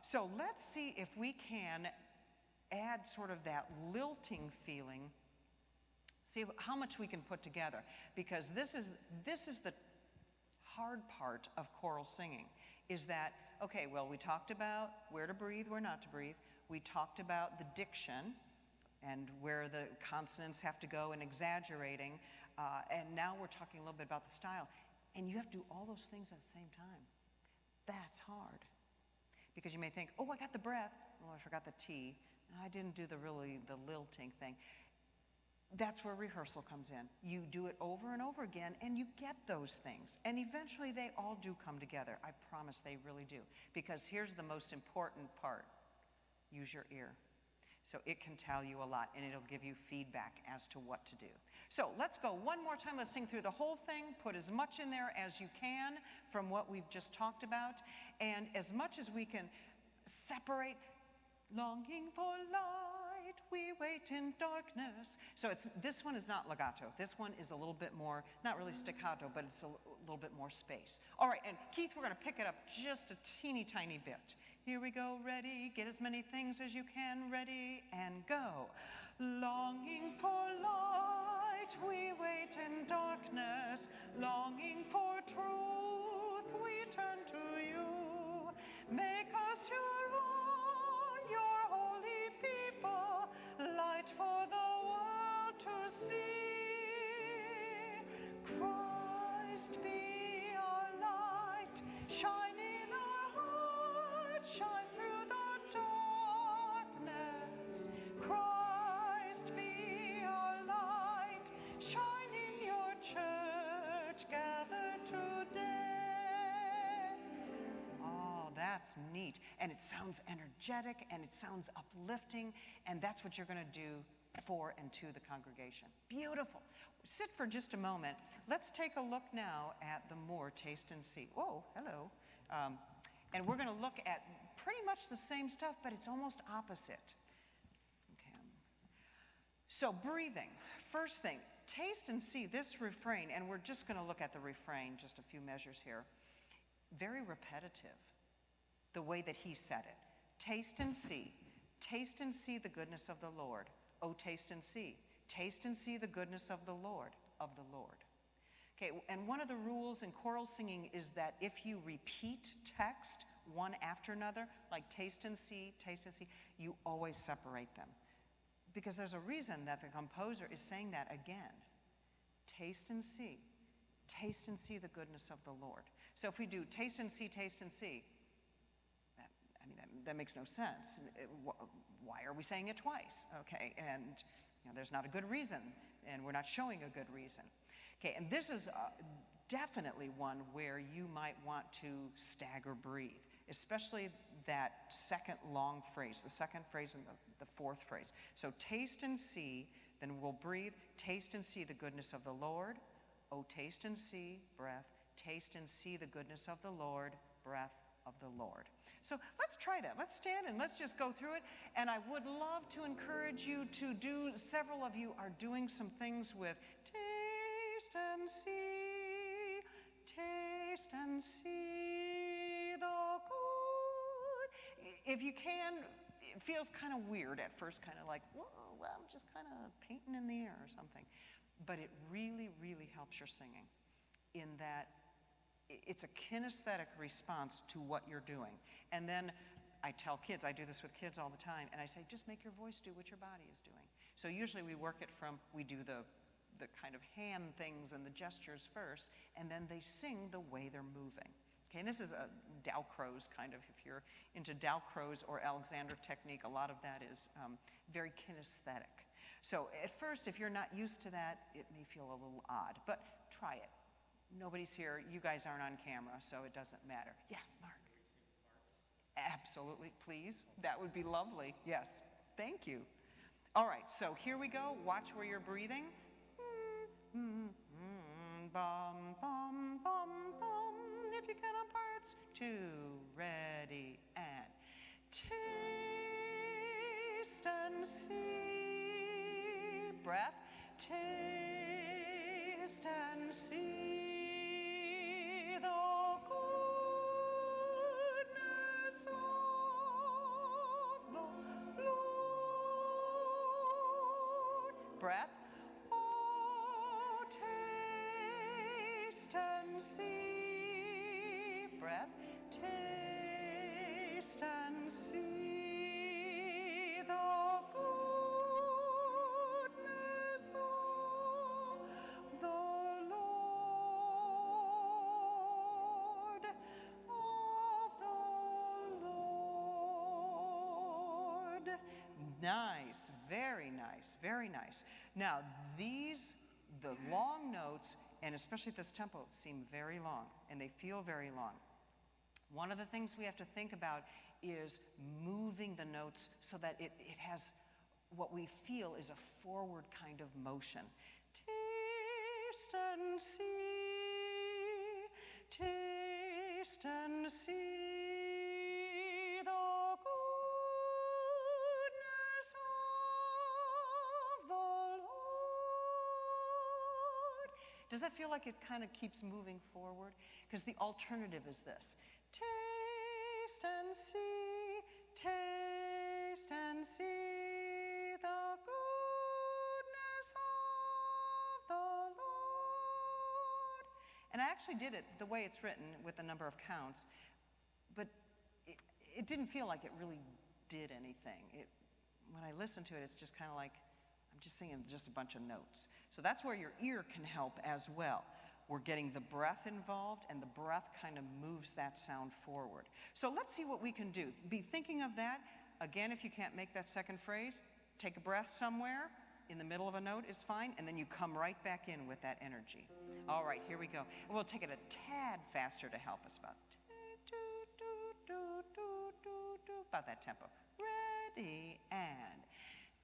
So let's see if we can add sort of that lilting feeling, see how much we can put together. Because this is the hard part of choral singing, is that, okay, well, we talked about where to breathe, where not to breathe. We talked about the diction and where the consonants have to go and exaggerating. And now we're talking a little bit about the style. And you have to do all those things at the same time. That's hard. Because you may think, oh, I got the breath. Oh, I forgot the T. No, I didn't do the lilting thing. That's where rehearsal comes in. You do it over and over again, and you get those things. And eventually they all do come together. I promise they really do. Because here's the most important part. Use your ear. So it can tell you a lot, and it'll give you feedback as to what to do. So let's go one more time. Let's sing through the whole thing. Put as much in there as you can from what we've just talked about. And as much as we can separate, longing for light, we wait in darkness. So this one is not legato. This one is a little bit more, not really staccato, but it's a little bit more space. All right, and Keith, we're going to pick it up just a teeny tiny bit. Here we go, ready, get as many things as you can, ready, and go. Longing for light, we wait in darkness. Longing for truth, we turn to you. Make us your own, your holy people, light for the world to see. Christ be our light, shine in our hearts, shine through the darkness. Christ be our light, shine in your church, gathered today. Oh, that's neat. And it sounds energetic, and it sounds uplifting, and that's what you're going to do for and to the congregation. Beautiful. Sit for just a moment. Let's take a look now at the more taste and see. Whoa, hello. And we're going to look at pretty much the same stuff, but it's almost opposite. Okay. So breathing. First thing, taste and see this refrain, and we're just going to look at the refrain, just a few measures here. Very repetitive, the way that he said it. Taste and see the goodness of the Lord. Oh, taste and see the goodness of the Lord, Okay, and one of the rules in choral singing is that if you repeat text one after another, like taste and see, you always separate them. Because there's a reason that the composer is saying that again. Taste and see the goodness of the Lord. So if we do taste and see, that makes no sense. Why are we saying it twice? Okay, and there's not a good reason, and we're not showing a good reason. Okay, and this is definitely one where you might want to stagger breathe, especially that second long phrase, the second phrase and the fourth phrase. So taste and see, then we'll breathe, taste and see the goodness of the Lord. Oh, taste and see, breath, taste and see the goodness of the Lord, breath of the Lord. So let's try that. Let's stand and let's just go through it. And I would love to encourage you to do, several of you are doing some things with taste and see the good. If you can, it feels kind of weird at first, kind of like, whoa, well, I'm just kind of painting in the air or something. But it really, really helps your singing in that it's a kinesthetic response to what you're doing. And then I tell kids, I do this with kids all the time, and I say, just make your voice do what your body is doing. So usually we work it from, we do the kind of hand things and the gestures first, and then they sing the way they're moving. Okay, and this is a Dalcroze kind of, if you're into Dalcroze or Alexander technique, a lot of that is very kinesthetic. So at first, if you're not used to that, it may feel a little odd, but try it. Nobody's here. You guys aren't on camera, so it doesn't matter. Yes, Mark? Absolutely, please. That would be lovely. Yes, thank you. All right, so here we go. Watch where you're breathing. Bum, bum, bum, bum. If you can on parts, 2, ready, and taste and see. Breath. Taste and see the goodness of the Lord. Breath. Oh, taste and see. Breath. Taste and see the goodness of the Lord, of the Lord. Nice, very nice, very nice. Now, the long notes, and especially at this tempo, seem very long, and they feel very long. One of the things we have to think about is moving the notes so that it has what we feel is a forward kind of motion. Taste and see, taste and see the goodness of the Lord. Does that feel like it kind of keeps moving forward? Because the alternative is this. Taste and see, taste and see the goodness of the Lord. And I actually did it the way it's written with a number of counts, but it didn't feel like it really did anything. When I listen to it, it's just kind of like I'm just singing just a bunch of notes. So that's where your ear can help as well. We're getting the breath involved, and the breath kind of moves that sound forward. So let's see what we can do. Be thinking of that. Again, if you can't make that second phrase, take a breath somewhere. In the middle of a note is fine, and then you come right back in with that energy. All right, here we go. And we'll take it a tad faster to help us about that tempo. Ready, and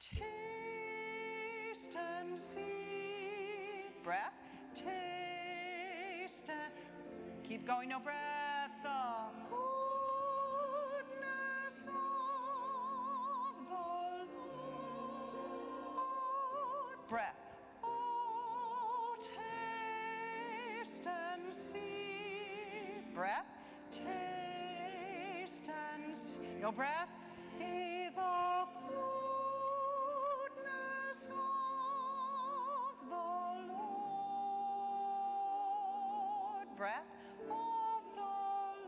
taste and see. Breath. Taste and keep going, no breath. The goodness of the Lord. Breath. Oh, taste and see. Breath. Taste and see. No breath. Be the goodness of the Lord. Breath of the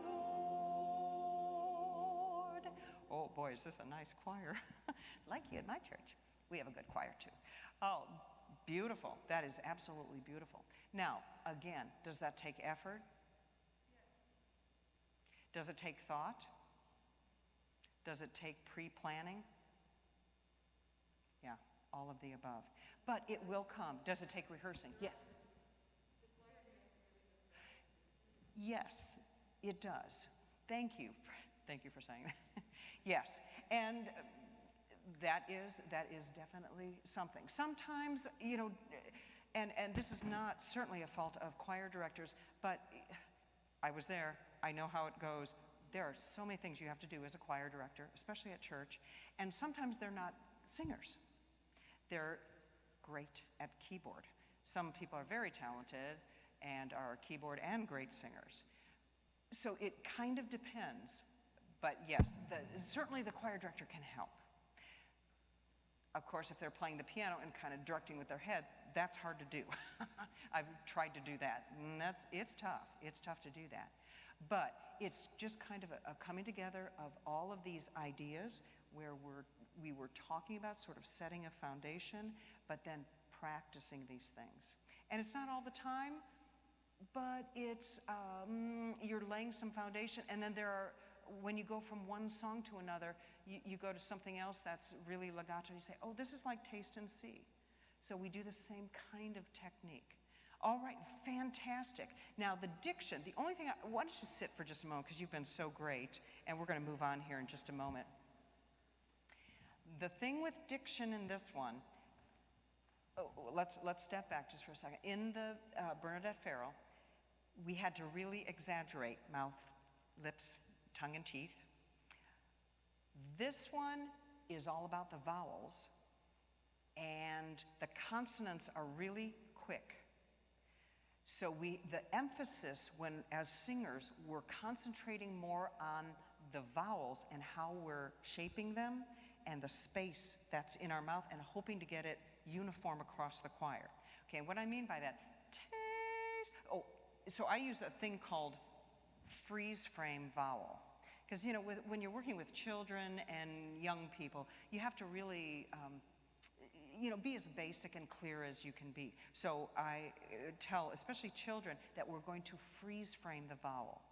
Lord. Oh boy, is this a nice choir. Like you at my church. We have a good choir too. Oh, beautiful. That is absolutely beautiful. Now, again, does that take effort? Does it take thought? Does it take pre-planning? Yeah, all of the above. But it will come. Does it take rehearsing? Yes. Yes, it does. Thank you. Thank you for saying that. Yes, and that is definitely something. Sometimes, you know, and this is not certainly a fault of choir directors, but I was there. I know how it goes. There are so many things you have to do as a choir director, especially at church, and sometimes they're not singers. They're great at keyboard. Some people are very talented and are keyboard and great singers. So it kind of depends, but yes, certainly the choir director can help. Of course, if they're playing the piano and kind of directing with their head, that's hard to do. I've tried to do that, and it's tough. It's tough to do that. But it's just kind of a coming together of all of these ideas where we were talking about sort of setting a foundation, but then practicing these things. And it's not all the time, but it's, you're laying some foundation, and then there are when you go from one song to another, you go to something else that's really legato, you say, oh, this is like taste and see. So we do the same kind of technique. All right, fantastic. Now the diction, the only thing, why don't you sit for just a moment, because you've been so great, and we're going to move on here in just a moment. The thing with diction in this one, let's step back just for a second. In the Bernadette Farrell, we had to really exaggerate mouth, lips, tongue, and teeth. This one is all about the vowels, and the consonants are really quick. So the emphasis when, as singers, we're concentrating more on the vowels and how we're shaping them and the space that's in our mouth and hoping to get it uniform across the choir. Okay, and what I mean by that, taste, so I use a thing called freeze frame vowel. Because, you know, when you're working with children and young people, you have to really, you know, be as basic and clear as you can be. So I tell, especially children, that we're going to freeze frame the vowel.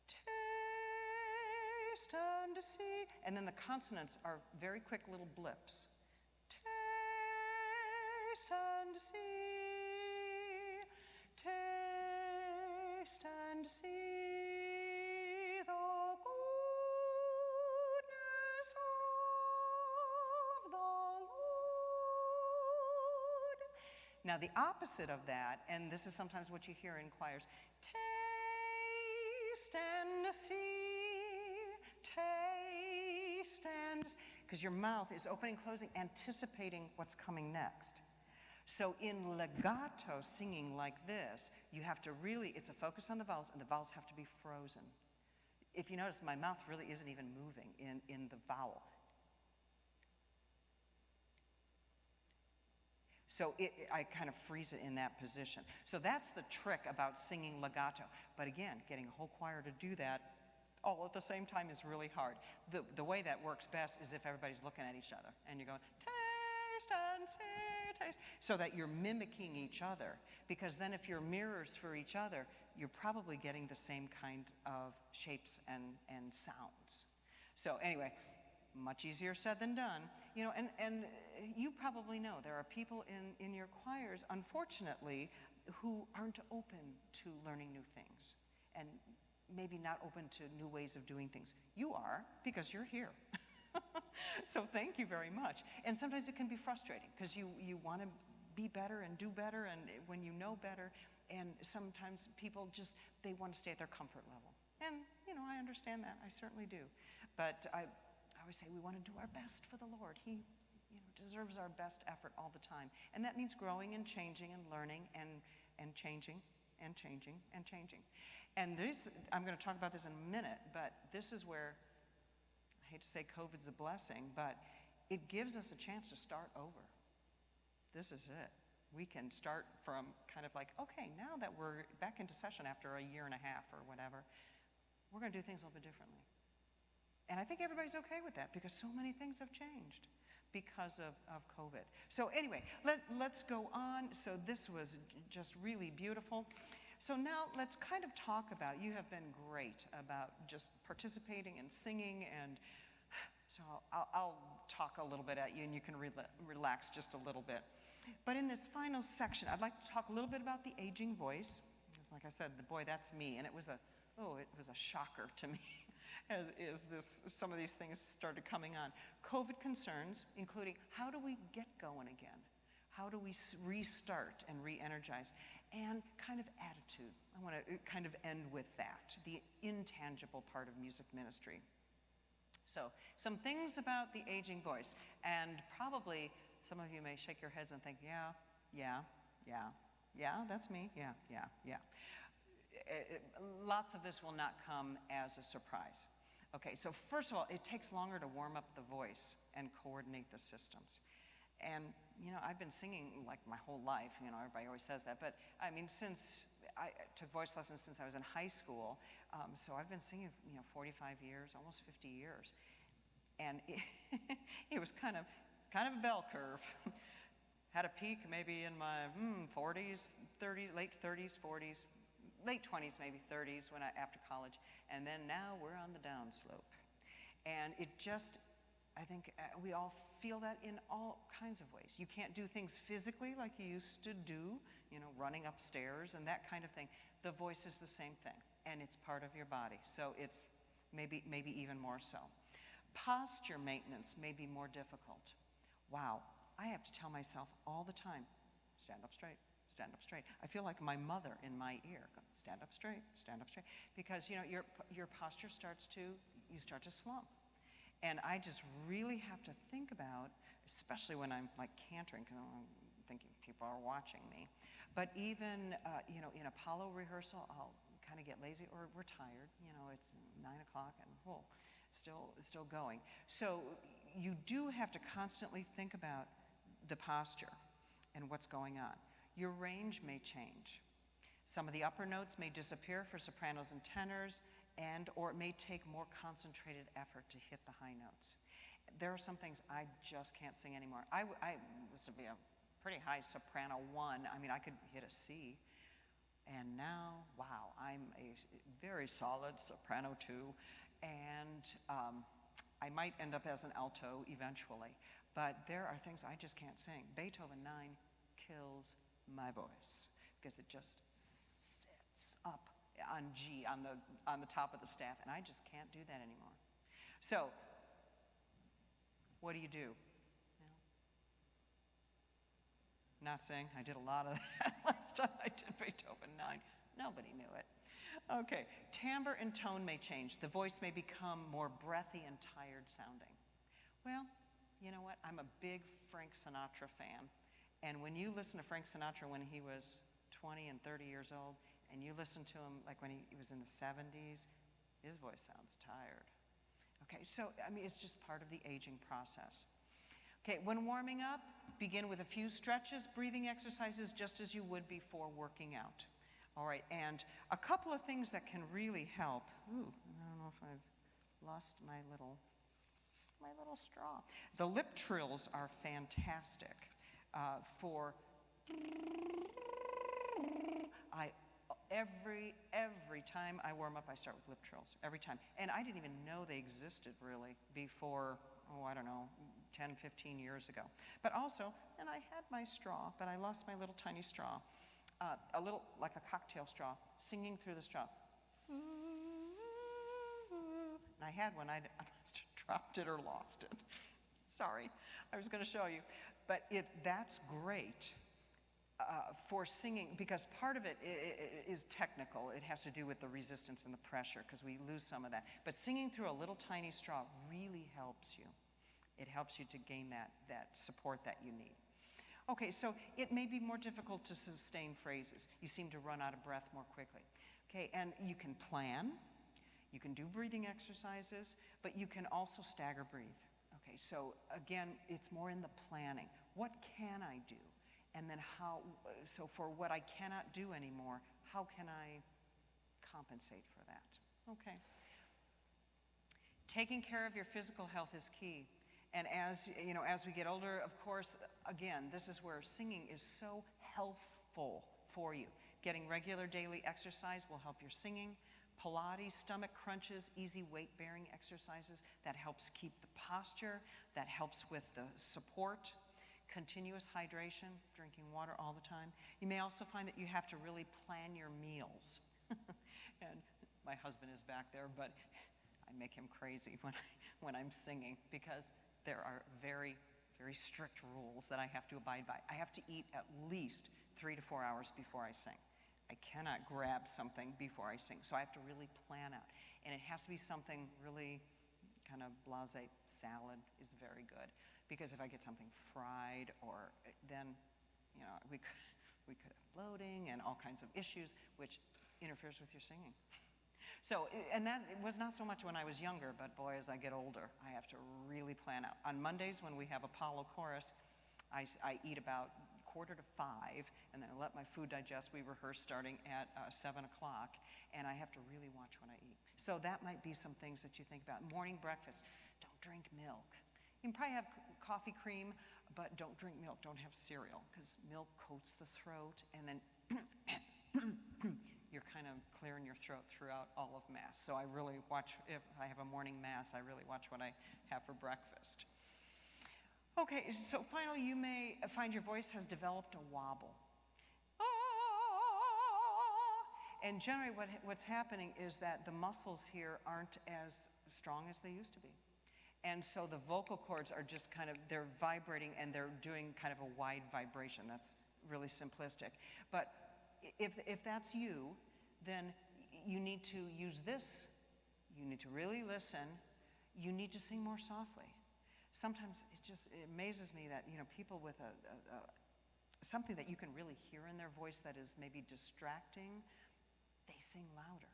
Taste and see. And then the consonants are very quick little blips. Taste and see. Taste and see the goodness of the Lord. Now the opposite of that, and this is sometimes what you hear in choirs, taste and see, taste and, because your mouth is opening, closing, anticipating what's coming next. So in legato singing like this, you have to really, it's a focus on the vowels, and the vowels have to be frozen. If you notice, my mouth really isn't even moving in the vowel. So I kind of freeze it in that position. So that's the trick about singing legato. But again, getting a whole choir to do that all at the same time is really hard. The way that works best is if everybody's looking at each other, and you're going, taste and see, taste, so that you're mimicking each other. Because then if you're mirrors for each other, you're probably getting the same kind of shapes and sounds. So anyway, much easier said than done. You know, and you probably know there are people in your choirs, unfortunately, who aren't open to learning new things and maybe not open to new ways of doing things. You are, because you're here. So thank you very much. And sometimes it can be frustrating because you want to be better and do better, and when you know better, and sometimes people just, they want to stay at their comfort level. And, you know, I understand that. I certainly do. But I always say we want to do our best for the Lord. He, you know, deserves our best effort all the time. And that means growing and changing and learning and changing and changing and changing. And this, I'm going to talk about this in a minute, but this is where, I hate to say COVID's a blessing, but it gives us a chance to start over. This is it. We can start from kind of like, okay, now that we're back into session after a year and a half or whatever, we're going to do things a little bit differently. And I think everybody's okay with that because so many things have changed because of COVID. So anyway, let's go on. So this was just really beautiful. So now let's kind of talk about, you have been great about just participating and singing, and so I'll talk a little bit at you and you can relax just a little bit. But in this final section, I'd like to talk a little bit about the aging voice. Because like I said, boy, that's me, and it was a shocker to me as some of these things started coming on. COVID concerns, including how do we get going again? How do we restart and re-energize? And kind of attitude. I want to kind of end with that, the intangible part of music ministry. So, some things about the aging voice, and probably some of you may shake your heads and think, yeah, that's me, yeah. Lots of this will not come as a surprise. Okay, so first of all, it takes longer to warm up the voice and coordinate the systems. And, you know, I've been singing like my whole life, you know, everybody always says that, but I mean, since I took voice lessons since I was in high school, so I've been singing, you know, 45 years, almost 50 years. And it was kind of a bell curve. Had a peak maybe in my 40s, 30s, late 30s, 40s, late 20s, maybe 30s after college, and then now we're on the downslope. And it just, I think we all feel that in all kinds of ways. You can't do things physically like you used to do, running upstairs and that kind of thing. The voice is the same thing, and it's part of your body, so it's maybe even more so. Posture maintenance may be more difficult. Wow, I have to tell myself all the time, stand up straight, stand up straight. I feel like my mother in my ear, stand up straight, because your posture you start to slump. And I just really have to think about, especially when I'm like cantering, because I'm thinking people are watching me. But even, in Apollo rehearsal, I'll kind of get lazy, or we're tired, it's 9 o'clock and still going. So you do have to constantly think about the posture and what's going on. Your range may change. Some of the upper notes may disappear for sopranos and tenors, or it may take more concentrated effort to hit the high notes. There are some things I just can't sing anymore. I used to be a pretty high soprano 1. I mean, I could hit a C. And now, wow, I'm a very solid soprano 2. And I might end up as an alto eventually. But there are things I just can't sing. Beethoven 9 kills my voice because it just sits up on G, on the top of the staff, and I just can't do that anymore. So, what do? Not sing. I did a lot of that last time I did Beethoven 9. Nobody knew it. Okay, timbre and tone may change. The voice may become more breathy and tired sounding. Well, you know what? I'm a big Frank Sinatra fan. And when you listen to Frank Sinatra when he was 20 and 30 years old, and you listen to him like when he was in the 70s, his voice sounds tired. Okay, so, I mean, it's just part of the aging process. Okay, when warming up, begin with a few stretches, breathing exercises, just as you would before working out. All right, and a couple of things that can really help. Ooh, I don't know if I've lost my little straw. The lip trills are fantastic for every time I warm up, I start with lip trills, every time. And I didn't even know they existed really before, I don't know, 10, 15 years ago. But also, and I had my straw, but I lost my little tiny straw, a little, like a cocktail straw, singing through the straw. And I had one, I must have dropped it or lost it. Sorry, I was going to show you. But that's great for singing, because part of it is technical. It has to do with the resistance and the pressure, because we lose some of that. But singing through a little tiny straw really helps you. It helps you to gain that support that you need. Okay, so it may be more difficult to sustain phrases. You seem to run out of breath more quickly. Okay, and you can plan. You can do breathing exercises, but you can also stagger breathe. Okay, so again, it's more in the planning. What can I do? And then so for what I cannot do anymore, how can I compensate for that? Okay. Taking care of your physical health is key. And as we get older, of course, again, this is where singing is so healthful for you. Getting regular daily exercise will help your singing. Pilates, stomach crunches, easy weight-bearing exercises, that helps keep the posture, that helps with the support. Continuous hydration, drinking water all the time. You may also find that you have to really plan your meals. And my husband is back there, but I make him crazy when I'm singing, because there are very, very strict rules that I have to abide by. I have to eat at least 3 to 4 hours before I sing. I cannot grab something before I sing, so I have to really plan out. And it has to be something really kind of blasé. Salad is very good, because if I get something fried, then we could have bloating and all kinds of issues, which interferes with your singing. So, and that it was not so much when I was younger, but boy, as I get older, I have to really plan out. On Mondays, when we have Apollo chorus, I eat about 4:45, and then I let my food digest. We rehearse starting at 7 o'clock, and I have to really watch what I eat. So that might be some things that you think about. Morning breakfast, don't drink milk. You can probably have coffee cream, but don't drink milk. Don't have cereal, because milk coats the throat, and then you're kind of clearing your throat throughout all of Mass. So I really watch, if I have a morning Mass, I really watch what I have for breakfast. Okay, so finally you may find your voice has developed a wobble. And generally what's happening is that the muscles here aren't as strong as they used to be. And so the vocal cords are just kind of, they're vibrating and they're doing kind of a wide vibration. That's really simplistic. But if that's you, then you need to use this. You need to really listen. You need to sing more softly. Sometimes it amazes me that, people with something that you can really hear in their voice that is maybe distracting, they sing louder.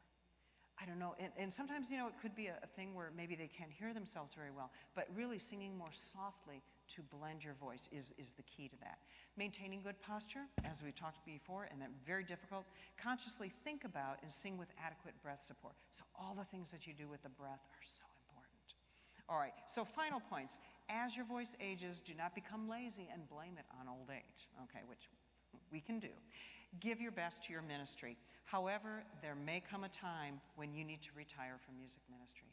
I don't know, and sometimes, it could be a thing where maybe they can't hear themselves very well, but really singing more softly to blend your voice is the key to that. Maintaining good posture, as we talked before, and that very difficult. Consciously think about and sing with adequate breath support. So all the things that you do with the breath are so important. All right, so final points. As your voice ages, do not become lazy and blame it on old age, okay, which we can do. Give your best to your ministry. However, there may come a time when you need to retire from music ministry.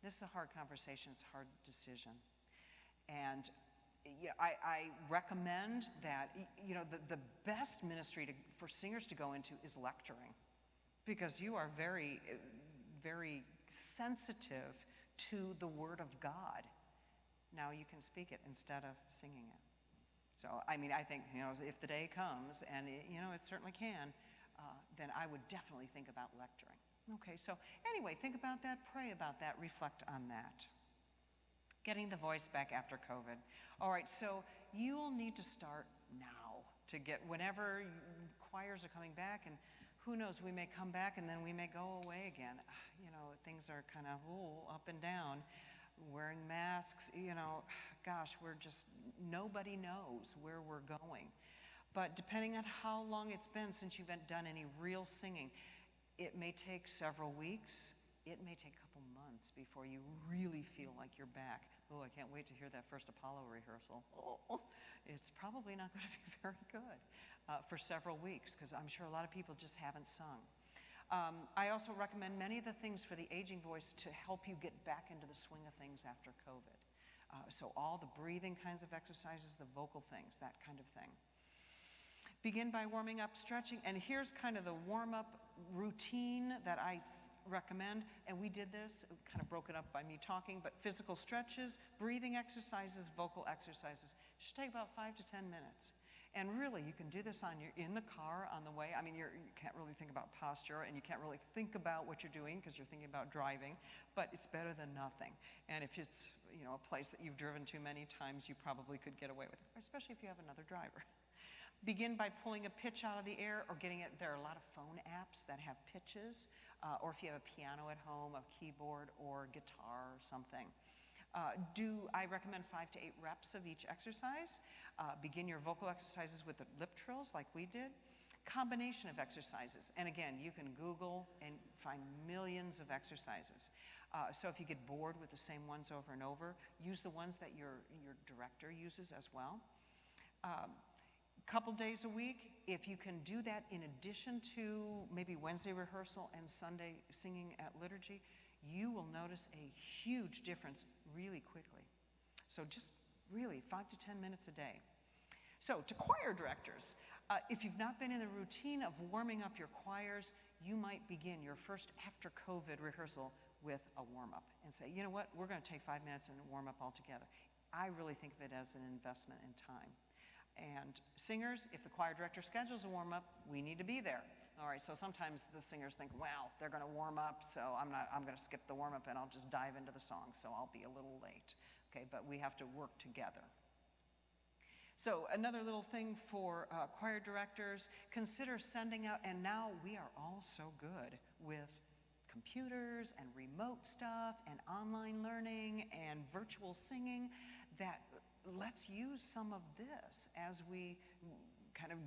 This is a hard conversation, it's a hard decision. And I recommend that, the best ministry for singers to go into is lecturing, because you are very, very sensitive to the Word of God. Now you can speak it instead of singing it. So, I think, if the day comes, and it certainly can, then I would definitely think about lecturing. Okay, so anyway, think about that, pray about that, reflect on that. Getting the voice back after COVID. All right, so you'll need to start now to get, whenever choirs are coming back, and who knows, we may come back and then we may go away again. Things are kind of up and down. Wearing masks, gosh, nobody knows where we're going. But depending on how long it's been since you've done any real singing, it may take several weeks, it may take a couple months before you really feel like you're back. Oh, I can't wait to hear that first Apollo rehearsal. Oh, it's probably not going to be very good for several weeks, because I'm sure a lot of people just haven't sung. I also recommend many of the things for the aging voice to help you get back into the swing of things after COVID. So all the breathing kinds of exercises, the vocal things, that kind of thing. Begin by warming up, stretching, and here's kind of the warm-up routine that I recommend, and we did this, kind of broke it up by me talking, but physical stretches, breathing exercises, vocal exercises, should take about 5 to 10 minutes. And really, you can do this in the car on the way. You can't really think about posture, and you can't really think about what you're doing because you're thinking about driving, but it's better than nothing. And if it's, a place that you've driven to many times, you probably could get away with it, especially if you have another driver. Begin by pulling a pitch out of the air or getting it. There are a lot of phone apps that have pitches, or if you have a piano at home, a keyboard, or guitar or something. I recommend 5 to 8 reps of each exercise. Begin your vocal exercises with the lip trills like we did. Combination of exercises. And again, you can Google and find millions of exercises. So if you get bored with the same ones over and over, use the ones that your director uses as well. Couple days a week, if you can do that in addition to maybe Wednesday rehearsal and Sunday singing at liturgy, you will notice a huge difference really quickly. So just really 5 to 10 minutes a day. So to choir directors, if you've not been in the routine of warming up your choirs, you might begin your first after COVID rehearsal with a warm-up and say, you know what, we're going to take 5 minutes and warm up all together. I really think of it as an investment in time. And singers, if the choir director schedules a warm-up, we need to be there. All right, so sometimes the singers think, well, they're going to warm up, so I'm going to skip the warm-up and I'll just dive into the song, so I'll be a little late. Okay, but we have to work together. So another little thing for choir directors, consider sending out, and now we are all so good with computers and remote stuff and online learning and virtual singing, that let's use some of this as we kind of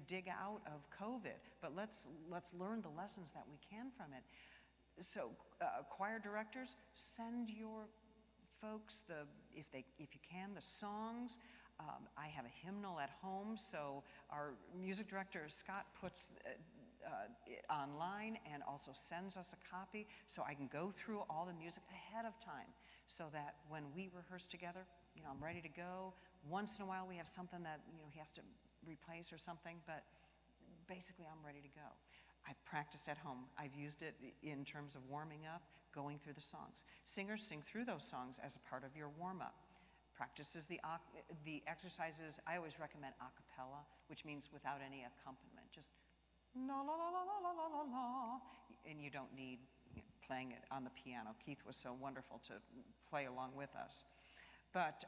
dig out of COVID, but let's learn the lessons that we can from it. So choir directors, send your folks if you can, the songs. I have a hymnal at home, so our music director Scott puts online and also sends us a copy so I can go through all the music ahead of time so that when we rehearse together, I'm ready to go. Once in a while we have something that, he has to replace or something, but basically I'm ready to go. I've practiced at home. I've used it in terms of warming up, going through the songs. Singers sing through those songs as a part of your warm-up. Practices the exercises. I always recommend a cappella, which means without any accompaniment, just la la la la la la la la, and you don't need playing it on the piano. Keith was so wonderful to play along with us. But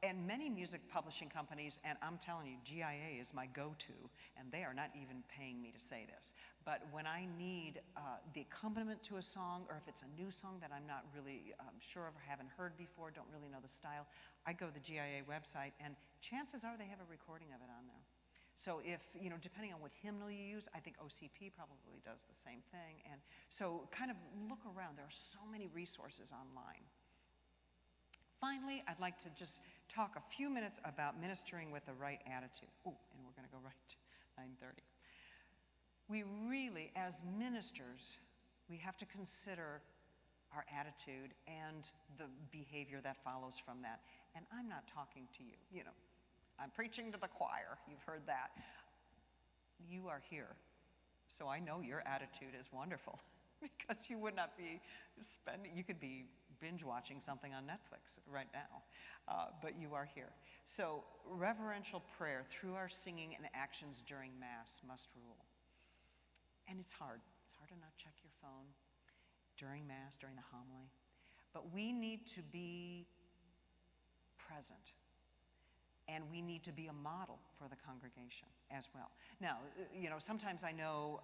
and many music publishing companies, and I'm telling you, GIA is my go-to, and they are not even paying me to say this. But when I need the accompaniment to a song, or if it's a new song that I'm not really sure of or haven't heard before, don't really know the style, I go to the GIA website, and chances are they have a recording of it on there. So if, depending on what hymnal you use, I think OCP probably does the same thing. And so kind of look around. There are so many resources online. Finally, I'd like to just talk a few minutes about ministering with the right attitude. Oh, and we're going to go right to 9:30. We really, as ministers, we have to consider our attitude and the behavior that follows from that. And I'm not talking to you, I'm preaching to the choir. You've heard that. You are here. So I know your attitude is wonderful because you would not be you could be binge watching something on Netflix right now, but you are here. So reverential prayer through our singing and actions during Mass must rule. And it's hard. It's hard to not check your phone during Mass, during the homily. But we need to be present. And we need to be a model for the congregation as well. Now, sometimes I know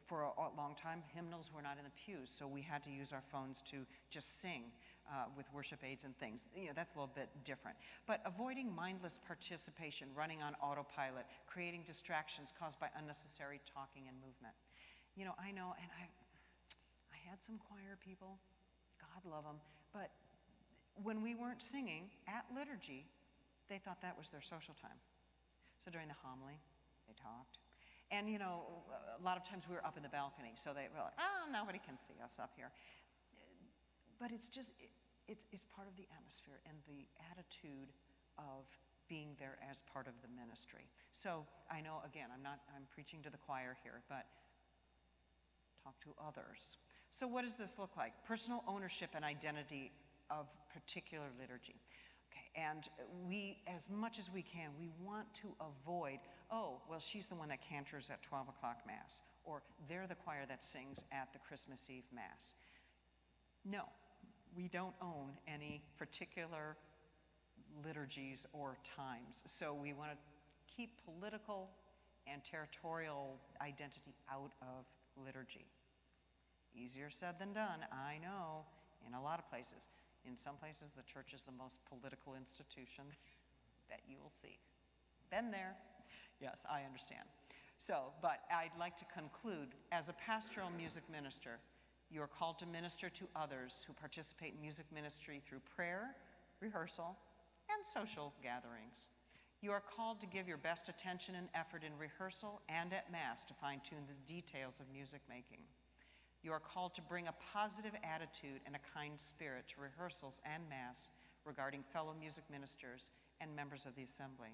for a long time, hymnals were not in the pews, so we had to use our phones to just sing with worship aids and things. That's a little bit different. But avoiding mindless participation, running on autopilot, creating distractions caused by unnecessary talking and movement. I know, and I had some choir people, God love them, but when we weren't singing at liturgy, they thought that was their social time. So during the homily, they talked. And, a lot of times we were up in the balcony, so they were like, nobody can see us up here. But it's just, it's part of the atmosphere and the attitude of being there as part of the ministry. So I know, again, I'm preaching to the choir here, but talk to others. So what does this look like? Personal ownership and identity of particular liturgy. And we, as much as we can, we want to avoid, she's the one that cantors at 12 o'clock Mass, or they're the choir that sings at the Christmas Eve Mass. No, we don't own any particular liturgies or times. So we want to keep political and territorial identity out of liturgy. Easier said than done, I know, in a lot of places. In some places, the church is the most political institution that you will see. Been there. Yes, I understand. So, but I'd like to conclude, as a pastoral music minister, you are called to minister to others who participate in music ministry through prayer, rehearsal, and social gatherings. You are called to give your best attention and effort in rehearsal and at Mass to fine-tune the details of music making. You are called to bring a positive attitude and a kind spirit to rehearsals and Mass regarding fellow music ministers and members of the assembly.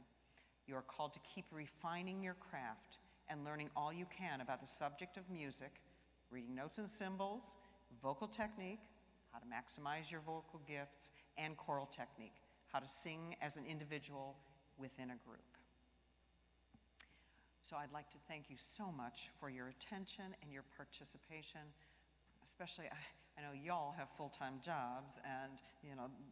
You are called to keep refining your craft and learning all you can about the subject of music, reading notes and symbols, vocal technique, how to maximize your vocal gifts, and choral technique, how to sing as an individual within a group. So I'd like to thank you so much for your attention and your participation. Especially, I know y'all have full-time jobs, and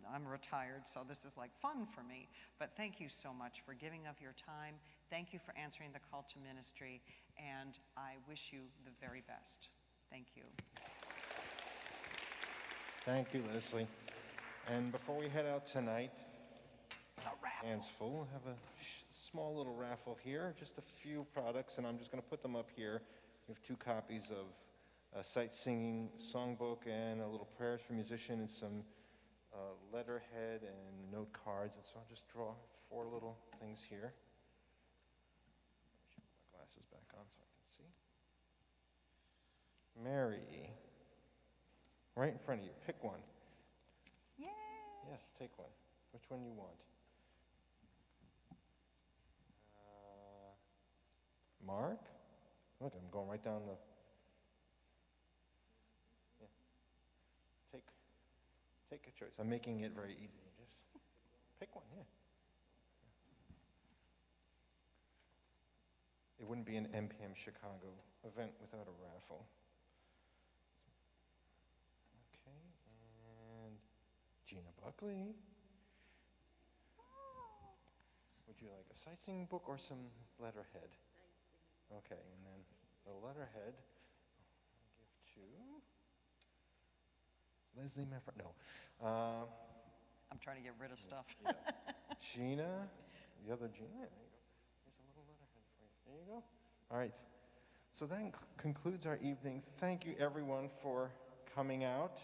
I'm retired, so this is like fun for me. But thank you so much for giving of your time. Thank you for answering the call to ministry, and I wish you the very best. Thank you. Thank you, Leslie. And before we head out tonight, hands full, we'll have a small little raffle here, just a few products, and I'm just going to put them up here. We have 2 copies of a sight singing songbook and a little prayers for musician and some letterhead and note cards. And so I'll just draw 4 little things here. I should put my glasses back on so I can see. Mary. Right in front of you. Pick one. Yay! Yes, take one. Which one you want? Mark? Look, I'm going right down the... Yeah. Take a choice. I'm making it very easy. Just pick one, yeah. It wouldn't be an NPM Chicago event without a raffle. Okay, and Gina Buckley. Would you like a sightseeing book or some letterhead? Okay, and then the letterhead I'll give to Leslie Manfredo. No. I'm trying to get rid of stuff. Yeah. Gina, the other Gina. There you go. Here's a little letterhead for you. There you go. All right. So that concludes our evening. Thank you, everyone, for coming out.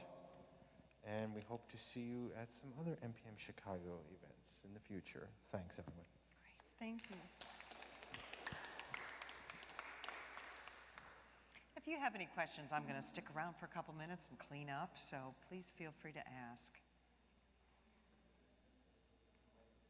And we hope to see you at some other NPM Chicago events in the future. Thanks, everyone. Great, thank you. If you have any questions, I'm going to stick around for a couple minutes and clean up, so please feel free to ask.